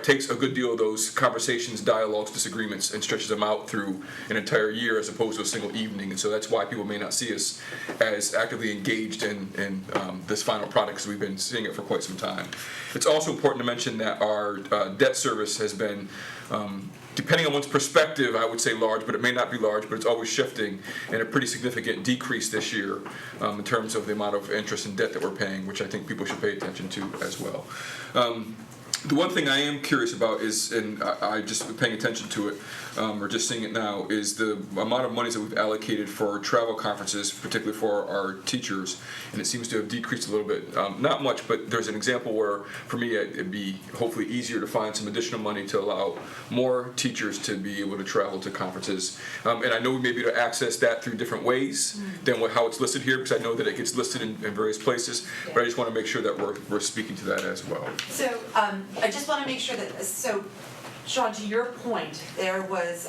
takes a good deal of those conversations, dialogues, disagreements, and stretches them out through an entire year as opposed to a single evening. And so that's why people may not see us as actively engaged in this final product, because we've been seeing it for quite some time. It's also important to mention that our debt service has been, depending on one's perspective, I would say large, but it may not be large, but it's always shifting, and a pretty significant decrease this year in terms of the amount of interest and debt that we're paying, which I think people should pay attention to as well. The one thing I am curious about is, and I just paying attention to it, or just seeing it now, is the amount of monies that we've allocated for travel conferences, particularly for our teachers, and it seems to have decreased a little bit. Not much, but there's an example where, for me, it'd be hopefully easier to find some additional money to allow more teachers to be able to travel to conferences. And I know we may be able to access that through different ways than how it's listed here, because I know that it gets listed in various places, but I just want to make sure that we're speaking to that as well. So I just want to make sure that, so Sean, to your point, there was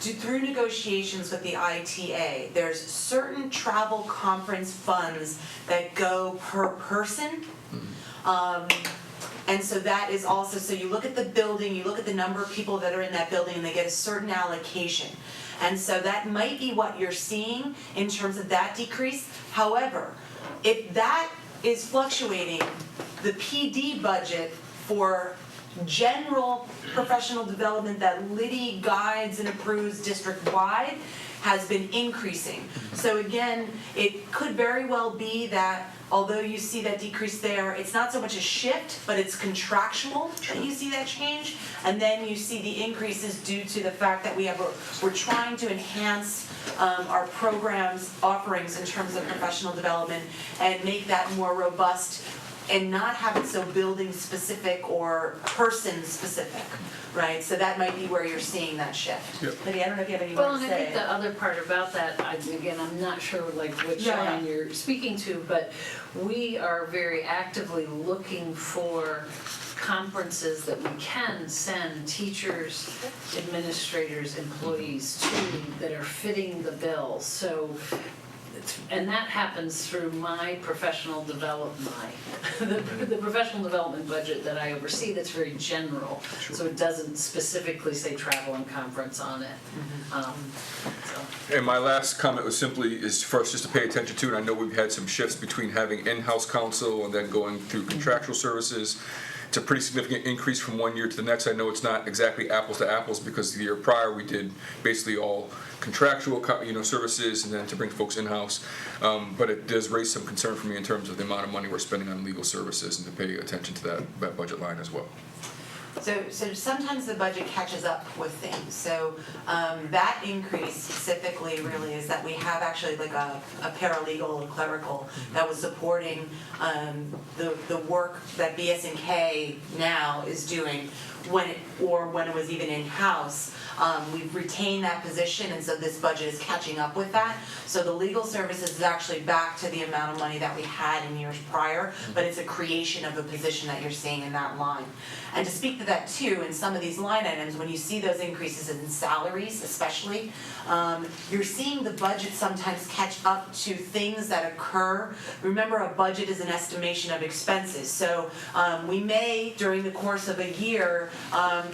through negotiations with the ITA, there's certain travel conference funds that go per person. And so that is also, so you look at the building, you look at the number of people that are in that building, and they get a certain allocation. And so that might be what you're seeing in terms of that decrease. However, if that is fluctuating, the PD budget for general professional development that Liddy guides and approves district-wide has been increasing. So again, it could very well be that although you see that decrease there, it's not so much a shift, but it's contractual that you see that change, and then you see the increases due to the fact that we're trying to enhance our programs offerings in terms of professional development and make that more robust and not have it so building specific or person specific, right? So that might be where you're seeing that shift. Yep. Libby, I don't know if you have any Well, more to and I say. think the other part about that, again, I'm not sure which line you're speaking to, but we are very actively looking for conferences that we can send teachers, administrators, employees to that are fitting the bill. So, and that happens through my professional development, the professional development budget that I oversee that's very general. So it doesn't specifically say travel and conference on it. And my last comment was simply is for us just to pay attention to, and I know we've had some shifts between having in-house counsel and then going through contractual services. It's a pretty significant increase from one year to the next. I know it's not exactly apples to apples because the year prior we did basically all contractual, services, and then to bring folks in-house. But it does raise some concern for me in terms of the amount of money we're spending on legal services and to pay attention to that budget line as well. So sometimes the budget catches up with things. So that increase specifically really is that we have actually like a paralegal, a clerical that was supporting the work that BS&K now is doing when it was even in-house. We've retained that position, and so this budget is catching up with that. So the legal services is actually back to the amount of money that we had in years prior, but it's a creation of a position that you're seeing in that line. And to speak to that too, in some of these line items, when you see those increases in salaries especially, you're seeing the budget sometimes catch up to things that occur. Remember, a budget is an estimation of expenses. So we may, during the course of a year,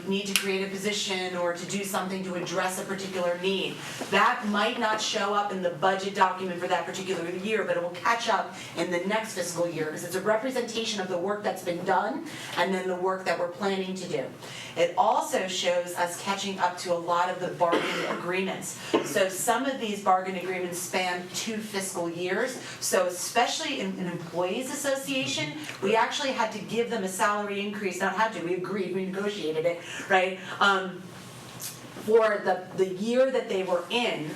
need to create a position or to do something to address a particular need. That might not show up in the budget document for that particular year, but it will catch up in the next fiscal year because it's a representation of the work that's been done and then the work that we're planning to do. It also shows us catching up to a lot of the bargain agreements. So some of these bargain agreements span 2 fiscal years. So especially in an employees association, we actually had to give them a salary increase. Not had to, we agreed, we negotiated it, right? For the year that they were in,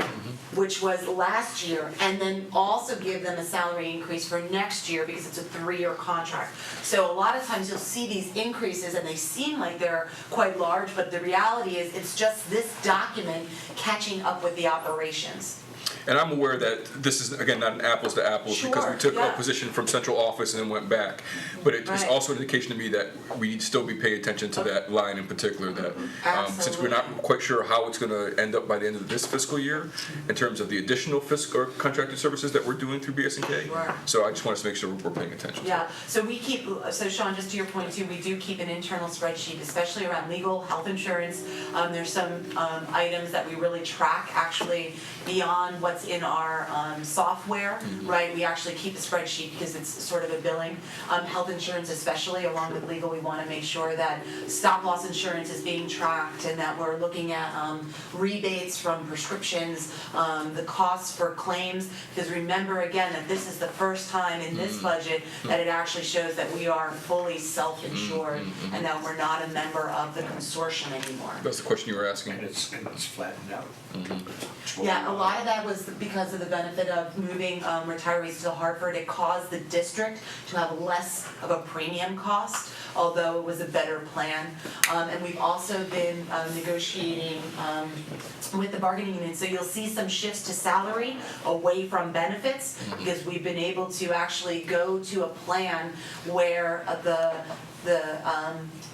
which was last year, and then also give them a salary increase for next year because it's a 3-year contract. So a lot of times you'll see these increases and they seem like they're quite large, but the reality is it's just this document catching up with the operations. And I'm aware that this is, again, not an apples to apples because we took a position from central office and then went back. But it's also an indication to me that we need to still be paying attention to that line in particular, that since we're not quite sure how it's going to end up by the end of this fiscal year in terms of the additional fiscal or contracted services that we're doing through BS&K. So I just want us to make sure we're paying attention. Yeah, so we keep, so Sean, just to your point too, we do keep an internal spreadsheet, especially around legal, health insurance. There's some items that we really track actually beyond what's in our software, right? We actually keep a spreadsheet because it's sort of a billing. Health insurance especially, along with legal, we want to make sure that stop loss insurance is being tracked and that we're looking at rebates from prescriptions, the costs for claims, because remember again that this is the first time in this budget that it actually shows that we are fully self-insured and that we're not a member of the consortium anymore. That's the question you were asking. And it's flattened out. Yeah, a lot of that was because of the benefit of moving retirees to Hartford. It caused the district to have less of a premium cost, although it was a better plan. And we've also been negotiating with the bargaining union. So you'll see some shifts to salary away from benefits because we've been able to actually go to a plan where the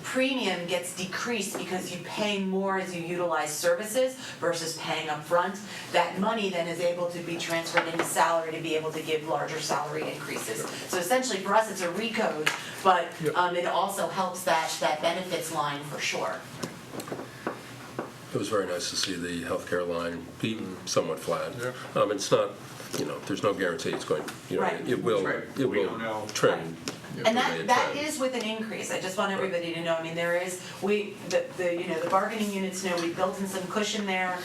premium gets decreased because you pay more as you utilize services versus paying up front. That money then is able to be transferred into salary to be able to give larger salary increases. So essentially for us it's a recode, but it also helps that benefits line for sure. It was very nice to see the healthcare line be somewhat flat. It's not, there's no guarantee it's going, it will trend. And that is with an increase. I just want everybody to know. I mean, there is the bargaining units know we built in some cushion there.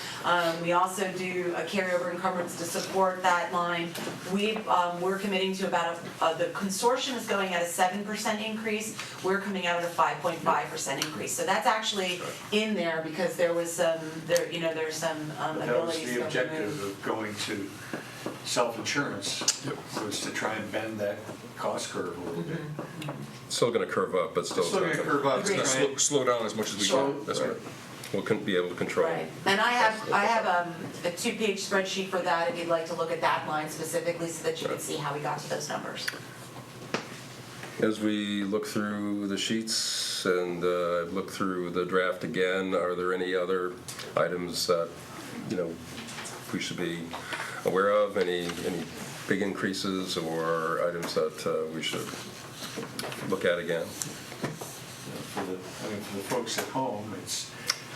We also do a carryover encumbrance to support that line. We're committing to about the consortium is going at a 7% increase. We're coming out at a 5.5% increase. So that's actually in there because there was some there's some abilities. That was the objective of going to self-insurance was to try and bend that cost curve a little bit. Still going to curve up, but still going to curve up. It's going to slow down as much as we can. That's right. We'll be able to control. Right, and I have a 2-page spreadsheet for that if you'd like to look at that line specifically so that you can see how we got to those numbers. As we look through the sheets and look through the draft again, are there any other items that, we should be aware of? Any big increases or items that we should look at again? For the folks at home, it's,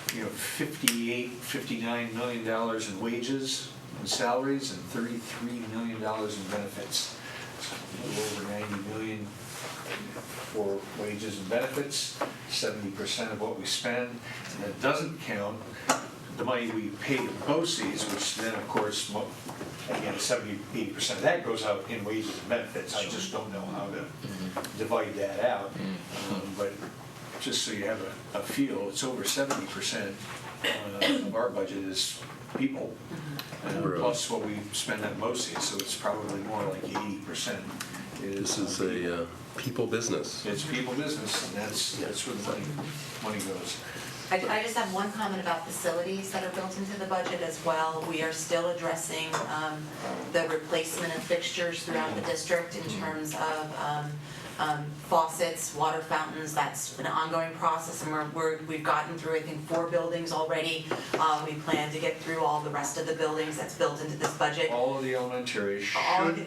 $59 million in wages and salaries and $33 million in benefits. So a little over $90 million for wages and benefits, 70% of what we spend. And that doesn't count the money we pay to BOCES, which then, of course, again, 70–80% of that goes out in wages and benefits. I just don't know how to divide that out. But just so you have a feel, it's over 70% of our budget is people, plus what we spend on BOCES, so it's probably more like 80%. This is a people business. It's people business, and that's where the money goes. I just have one comment about facilities that are built into the budget as well. We are still addressing the replacement of fixtures throughout the district in terms of faucets, water fountains. That's an ongoing process, and we've gotten through, I think, 4 buildings already. We plan to get through all the rest of the buildings that's built into this budget. All of the elementary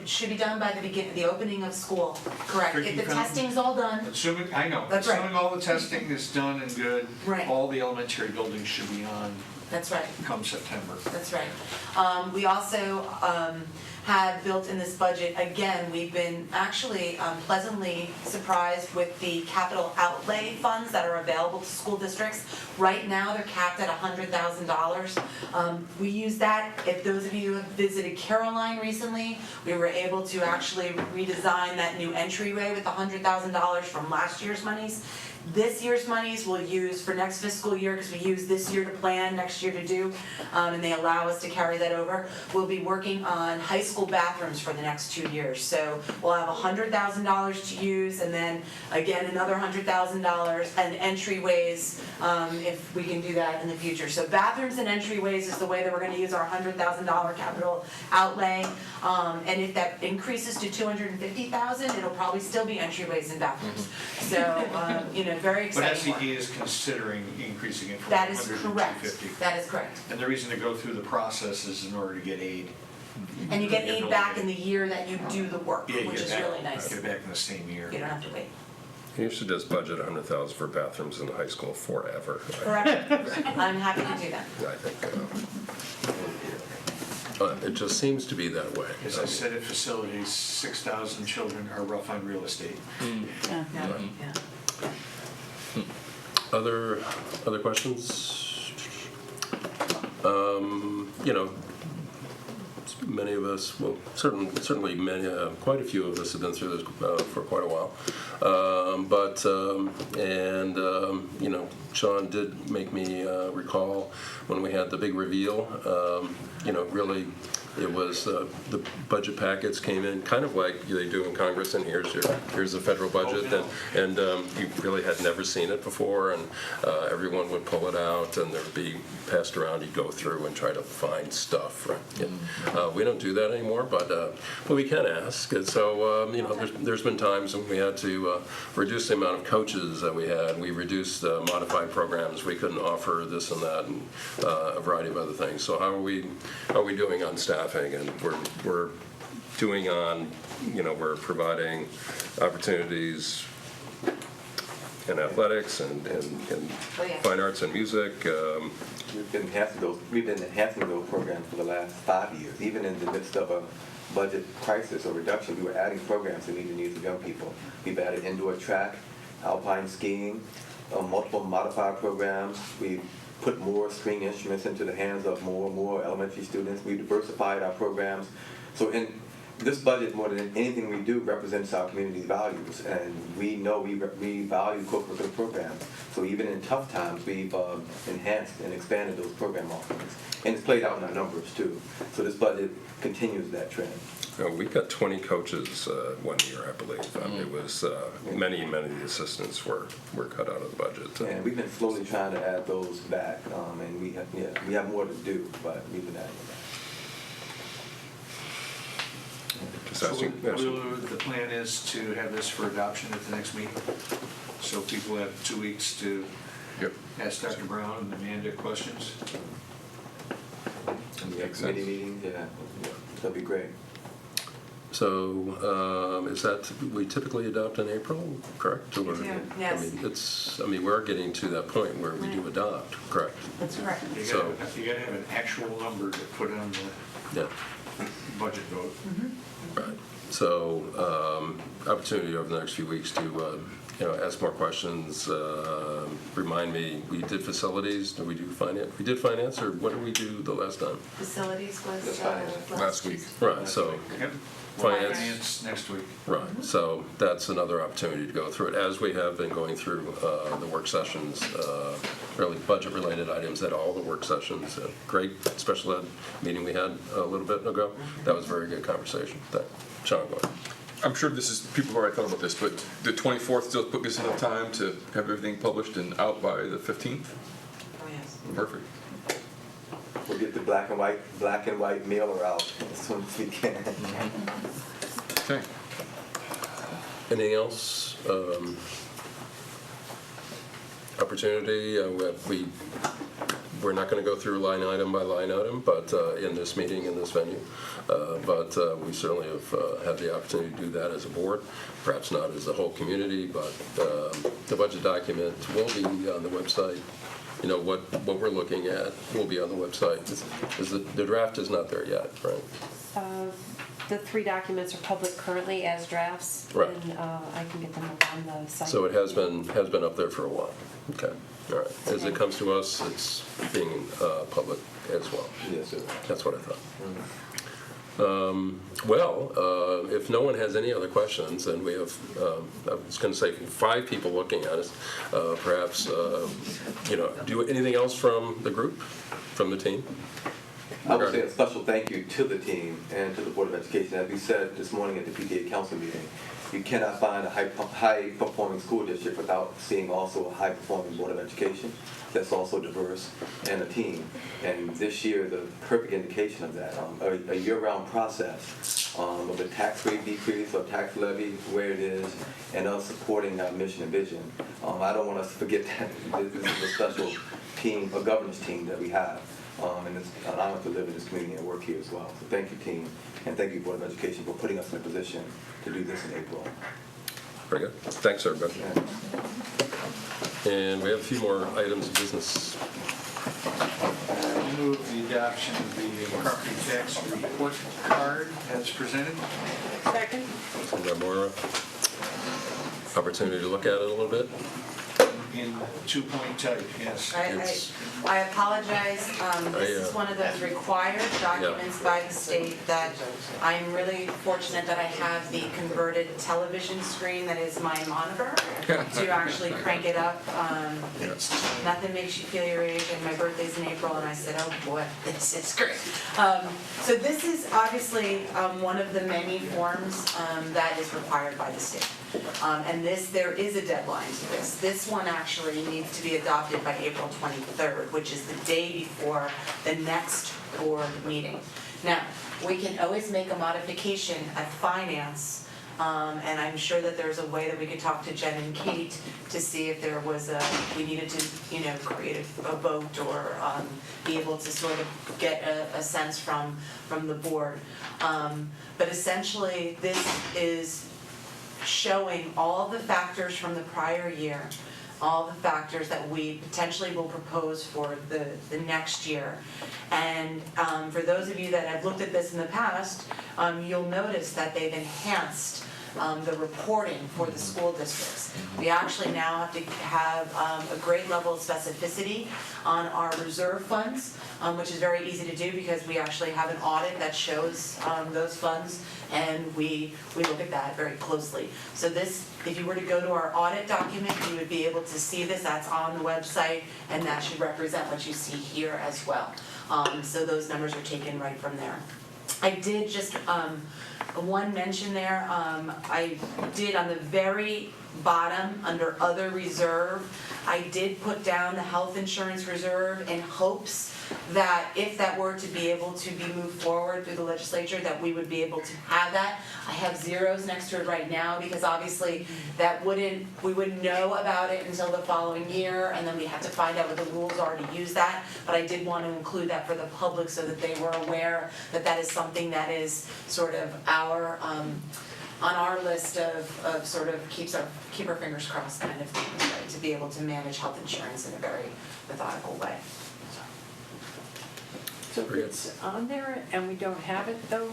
should be done by the opening of school. Correct. If the testing's all done. Assuming That's right. all the testing is done and good, right. All the elementary buildings should be on. That's right. Come September. That's right. We also have built in this budget, again, we've been actually pleasantly surprised with the capital outlay funds that are available to school districts. Right now, they're capped at $100,000. We use that. If those of you who have visited Caroline recently, we were able to actually redesign that new entryway with $100,000 from last year's monies. This year's monies we'll use for next fiscal year, because we use this year to plan, next year to do, and they allow us to carry that over. We'll be working on high school bathrooms for the next 2 years. So we'll have $100,000 to use, and then again another $100,000 and entryways if we can do that in the future. So bathrooms and entryways is the way that we're going to use our $100,000 capital outlay. And if that increases to $250,000, it'll probably still be entryways and bathrooms. So very exciting. But SED is considering increasing it from That is 100 correct. to 250. That is correct. And the reason to go through the process is in order to get aid. And you get aid back in the year that you do the work, which is really nice. Get it back in the same year. You don't have to wait. You should just budget $100,000 for bathrooms in the high school forever. Forever. I'm happy to do that. I think it just seems to be that way. As I said at facilities, 6,000 children are rough on real estate. Other questions? Many of us, well, certainly many, quite a few of us have been through this for quite a while. Sean did make me recall when we had the big reveal, really it was the budget packets came in kind of like they do in Congress, and here's the federal budget, and you really had never seen it before, and everyone would pull it out, and there would be passed around. You'd go through and try to find stuff. Right? We don't do that anymore, but we can ask. And so there's been times when we had to reduce the amount of coaches that we had. We reduced modified programs. We couldn't offer this and that, and a variety of other things. So how are we doing on staffing? And we're doing on, we're providing opportunities in athletics and fine arts and music. We've been enhancing those programs for the last 5 years. Even in the midst of a budget crisis or reduction, we were adding programs to meet the needs of young people. We've added indoor track, alpine skiing, multiple modified programs. We've put more string instruments into the hands of more and more elementary students. We diversified our programs. So in this budget, more than anything we do, represents our community's values, and we know we value co-curricular programs. So even in tough times, we've enhanced and expanded those program offerings, and it's played out in our numbers too. So this budget continues that trend. We got 20 coaches one year, I believe. It was many of the assistants were cut out of the budget. And we've been slowly trying to add those back, and we have more to do, but we've been adding them back. Just asking. The plan is to have this for adoption at the next meeting, so people have 2 weeks to Yep. ask Dr. Brown and Amanda questions. Makes sense. Committee meetings, yeah, that'd be great. So, is that, we typically adopt in April, correct? Or- Yes. I mean, we're getting to that point where we do adopt, correct? That's correct. You So- gotta have an actual number to put on the Yeah, budget vote. right. So, opportunity over the next few weeks to, ask more questions, remind me, we did facilities, did we do finance? We did finance, or what did we do the last time? Facilities was That's fine. Last week. Right, so, Yep. finance. Finance next week. Right, so that's another opportunity to go through it, as we have been going through the work sessions, really budget-related items at all the work sessions. Great special ed meeting we had a little bit ago. That was a very good conversation. Sean, go ahead. I'm sure people have already thought about this, but the 24th still put us enough time to have everything published and out by the 15th? Oh, yes. Perfect. We'll get the black and white mailer out as soon as we can. Okay. Anything else? Opportunity, we're not going to go through line item by line item, but in this meeting, in this venue. But we certainly have had the opportunity to do that as a board, perhaps not as a whole community, but the budget document will be on the website. What we're looking at will be on the website. The draft is not there yet, right? The 3 documents are public currently as drafts. Right. And I can get them up on the site. So it has been up there for a while. Okay, all right. As it comes to us, it's being public as well. Yes, sir. That's what I thought. If no one has any other questions, and we have, I was going to say 5 people looking at us, perhaps, do anything else from the group, from the team? I would say a special thank you to the team and to the Board of Education. As we said this morning at the PTA Council meeting, you cannot find a high-performing school district without seeing also a high-performing Board of Education that's also diverse and a team. And this year, the perfect indication of that, a year-round process of the tax rate decrease or tax levy, where it is, and us supporting our mission and vision. I don't want us to forget that this is a special team, a governance team that we have. And it's an honor to live in this community and work here as well. So thank you, team, and thank you, Board of Education, for putting us in a position to do this in April. Very good. Thanks, everybody. And we have a few more items of business. I move the adoption of the property tax report card as presented. Second. Is there more opportunity to look at it a little bit? In 2-point type, yes. I apologize, this is one of those required documents by the state that I'm really fortunate that I have the converted television screen that is my monitor to actually crank it up. Nothing makes you feel your age, and my birthday's in April, and I said, oh boy, this is great. So this is obviously one of the many forms that is required by the state. And there is a deadline to this. This one actually needs to be adopted by April 23rd, which is the day before the next board meeting. Now, we can always make a modification at finance, and I'm sure that there's a way that we could talk to Jen and Kate to see if there was we needed to, create a vote or be able to sort of get a sense from the board. But essentially, this is showing all the factors from the prior year, all the factors that we potentially will propose for the next year. And for those of you that have looked at this in the past, you'll notice that they've enhanced the reporting for the school districts. We actually now have to have a great level of specificity on our reserve funds, which is very easy to do because we actually have an audit that shows those funds, and we look at that very closely. So this, if you were to go to our audit document, you would be able to see this. That's on the website, and that should represent what you see here as well. So those numbers are taken right from there. I did just one mention there. I did on the very bottom, under other reserve, I did put down the health insurance reserve in hopes that if that were to be able to be moved forward through the legislature, that we would be able to have that. I have zeros next to it right now because obviously we wouldn't know about it until the following year, and then we have to find out what the rules are to use that. But I did want to include that for the public so that they were aware that that is something that is sort of on our list of sort of keep our fingers crossed kind of things, right? To be able to manage health insurance in a very methodical way. So if it's on there and we don't have it though,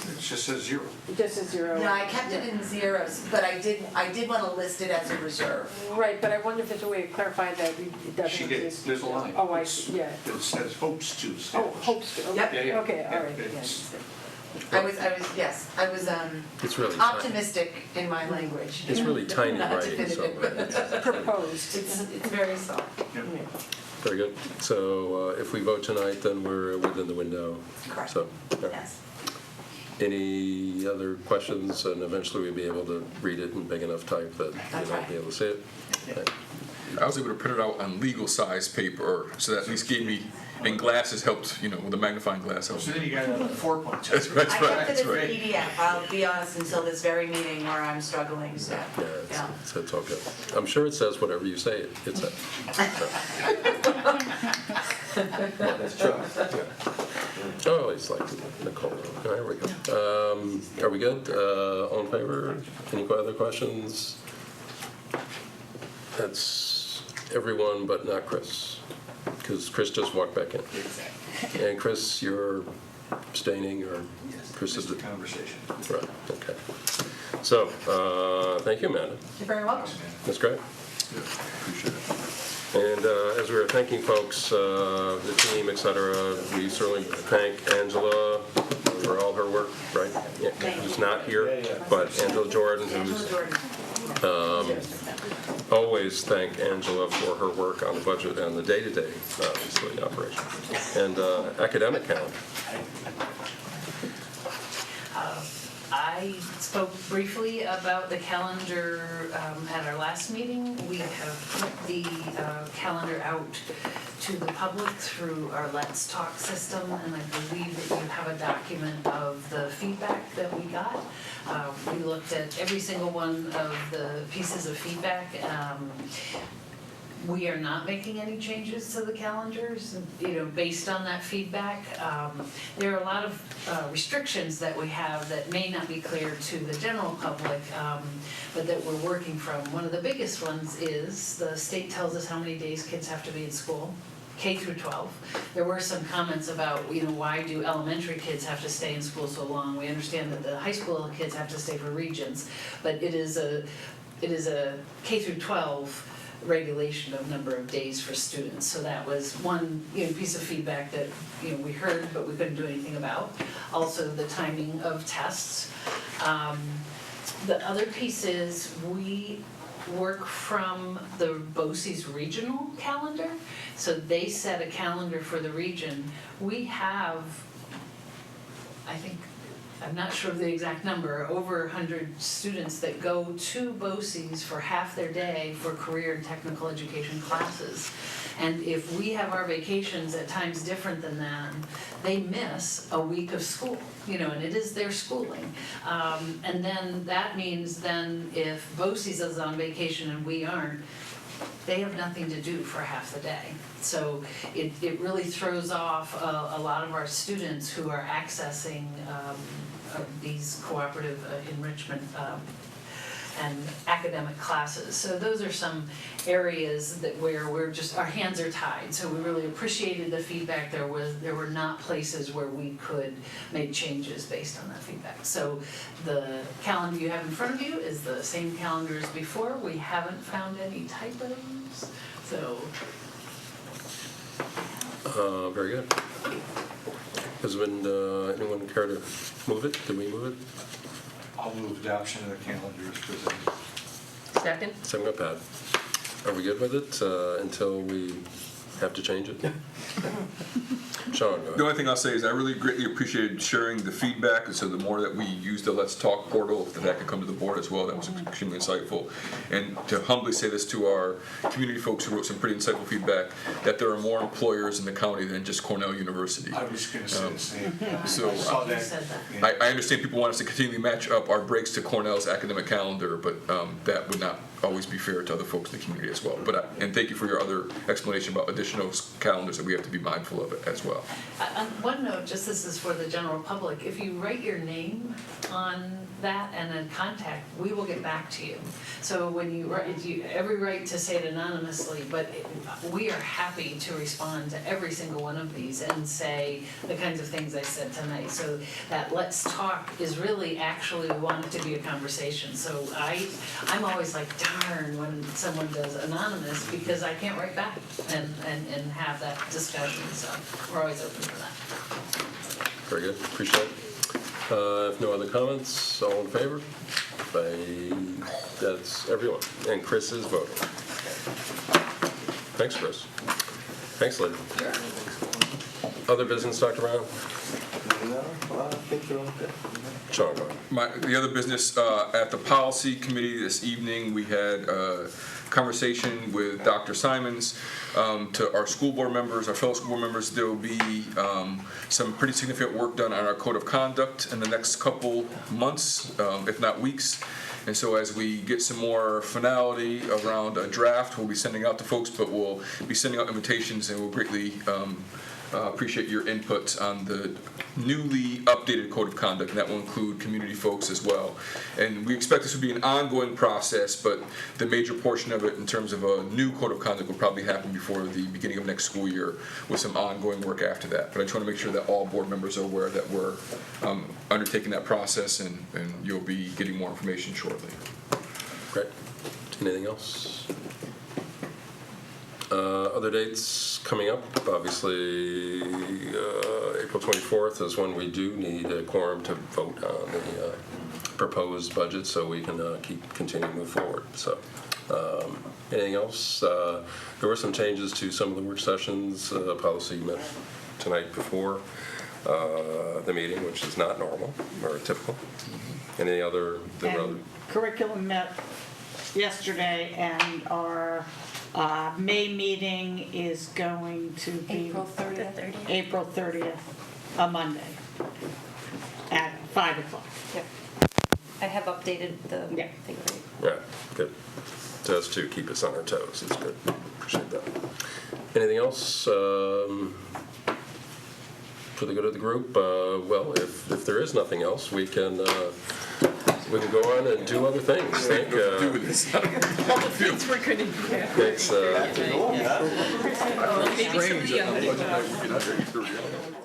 It just says zero. it just says zero. No, I kept it in zeros, but I did want to list it as a reserve. Right, but I wonder if there's a way to clarify that it doesn't She did, exist. there's a line. Oh, I see, yeah. It says hopes to Oh, establish. hopes to, Yep. okay, Yeah, okay, all right, yeah, yeah. it's- I was It's really tiny. optimistic in my language. It's really tiny Not writing, so definitive. Proposed. It's very soft. Yeah. very good. So if we vote tonight, then we're within the window. Correct. So, yeah. Yes. Any other questions? And eventually we'll be able to read it in big enough type that That's you'll right. be able to see it. Okay. I was able to print it out on legal size paper, so that at least gave me, and glasses helped, with a magnifying glass helped. So then you got 4 points. That's I right, kept it that's as a right. PDF, I'll be honest, until this very meeting where I'm struggling, so, yeah. It's all good. I'm sure it says whatever you say it says. That's true. Oh, it's like Nicole. All right, here we go. Are we good? All in favor? Any other questions? That's everyone but not Chris, because Chris just walked back in. And Chris, you're abstaining, or Chris is Just a conversation. right? Okay. So, thank you, Amanda. You're very welcome. That's great. Appreciate it. And as we were thanking folks, the team, et cetera, we certainly thank Angela for all her work, right? Yeah, who's not here, but Angela Jordan, Angela who's Jordan. always thank Angela for her work on the budget and the day-to-day, obviously, operation. And academic calendar. I spoke briefly about the calendar at our last meeting. We have put the calendar out to the public through our Let's Talk system, and I believe that you have a document of the feedback that we got. We looked at every single one of the pieces of feedback. We are not making any changes to the calendars, based on that feedback. There are a lot of restrictions that we have that may not be clear to the general public, but that we're working from. One of the biggest ones is the state tells us how many days kids have to be in school, K through 12. There were some comments about, why do elementary kids have to stay in school so long? We understand that the high school kids have to stay for regions, but it is a K through 12 regulation of number of days for students. So that was one piece of feedback that we heard but we couldn't do anything about. Also the timing of tests. The other piece is we work from the BOCES regional calendar. So they set a calendar for the region. We have, I'm not sure of the exact number, over 100 students that go to BOCES for half their day for career and technical education classes. And if we have our vacations at times different than that, they miss a week of school, and it is their schooling. And then that means then if BOCES is on vacation and we aren't, they have nothing to do for half the day. So it really throws off a lot of our students who are accessing these cooperative enrichment and academic classes. So those are some areas where our hands are tied. So we really appreciated the feedback. There were not places where we could make changes based on that feedback. So the calendar you have in front of you is the same calendar as before. We haven't found any typos. So. Very good. Has anyone care to move it? Did we move it? I'll move adoption of the calendar as presented. Second? Second by Pat. Are we good with it until we have to change it? Sean, go The ahead. only thing I'll say is I really greatly appreciated sharing the feedback, and so the more that we use the Let's Talk portal, that could come to the board as well, that was extremely insightful. And to humbly say this to our community folks who wrote some pretty insightful feedback, that there are more employers in the county than just Cornell University. I was going to say the same. So I saw You that. said that. Yeah. I understand people want us to continually match up our breaks to Cornell's academic calendar, but that would not always be fair to other folks in the community as well. But and thank you for your other explanation about additional calendars that we have to be mindful of it as well. On one note, just this is for the general public, if you write your name on that and then contact, we will get back to you. So when you write, you every right to say it anonymously, but we are happy to respond to every single one of these and say the kinds of things I said tonight. So that Let's Talk is really actually, we want it to be a conversation. So I'm always like, darn, when someone does anonymous, because I can't write back and have that discussion, so we're always open for that. Very good, appreciate it. If no other comments, all in favor? That's everyone, and Chris is voting. Thanks, Chris. Thanks, Lynn. Other business, Dr. Brown? No, I think they're okay. Sean, go ahead. The other business, at the policy committee this evening, we had a conversation with Dr. Simons. To our school board members, our fellow school board members, there will be some pretty significant work done on our code of conduct in the next couple months, if not weeks. And so as we get some more finality around a draft, we'll be sending out to folks, but we'll be sending out invitations, and we'll greatly appreciate your input on the newly updated code of conduct, and that will include community folks as well. And we expect this to be an ongoing process, but the major portion of it in terms of a new code of conduct will probably happen before the beginning of next school year, with some ongoing work after that. But I just want to make sure that all board members are aware that we're undertaking that process, and you'll be getting more information shortly. Great. Anything else? Other dates coming up, obviously April 24th is when we do need a quorum to vote on the proposed budget, so we can continue to move forward. So anything else? There were some changes to some of the work sessions. Policy met tonight before the meeting, which is not normal or typical. Any other? And curriculum met yesterday, and our May meeting is going to be April 30th. April 30th, a Monday, at 5 o'clock. Yep. I have updated the Yeah. thing. Yeah, good. Just to keep us on our toes. It's good. Appreciate that. Anything else for the good of the group? Well, if there is nothing else, we can go on and do other things. Thanks. Strange.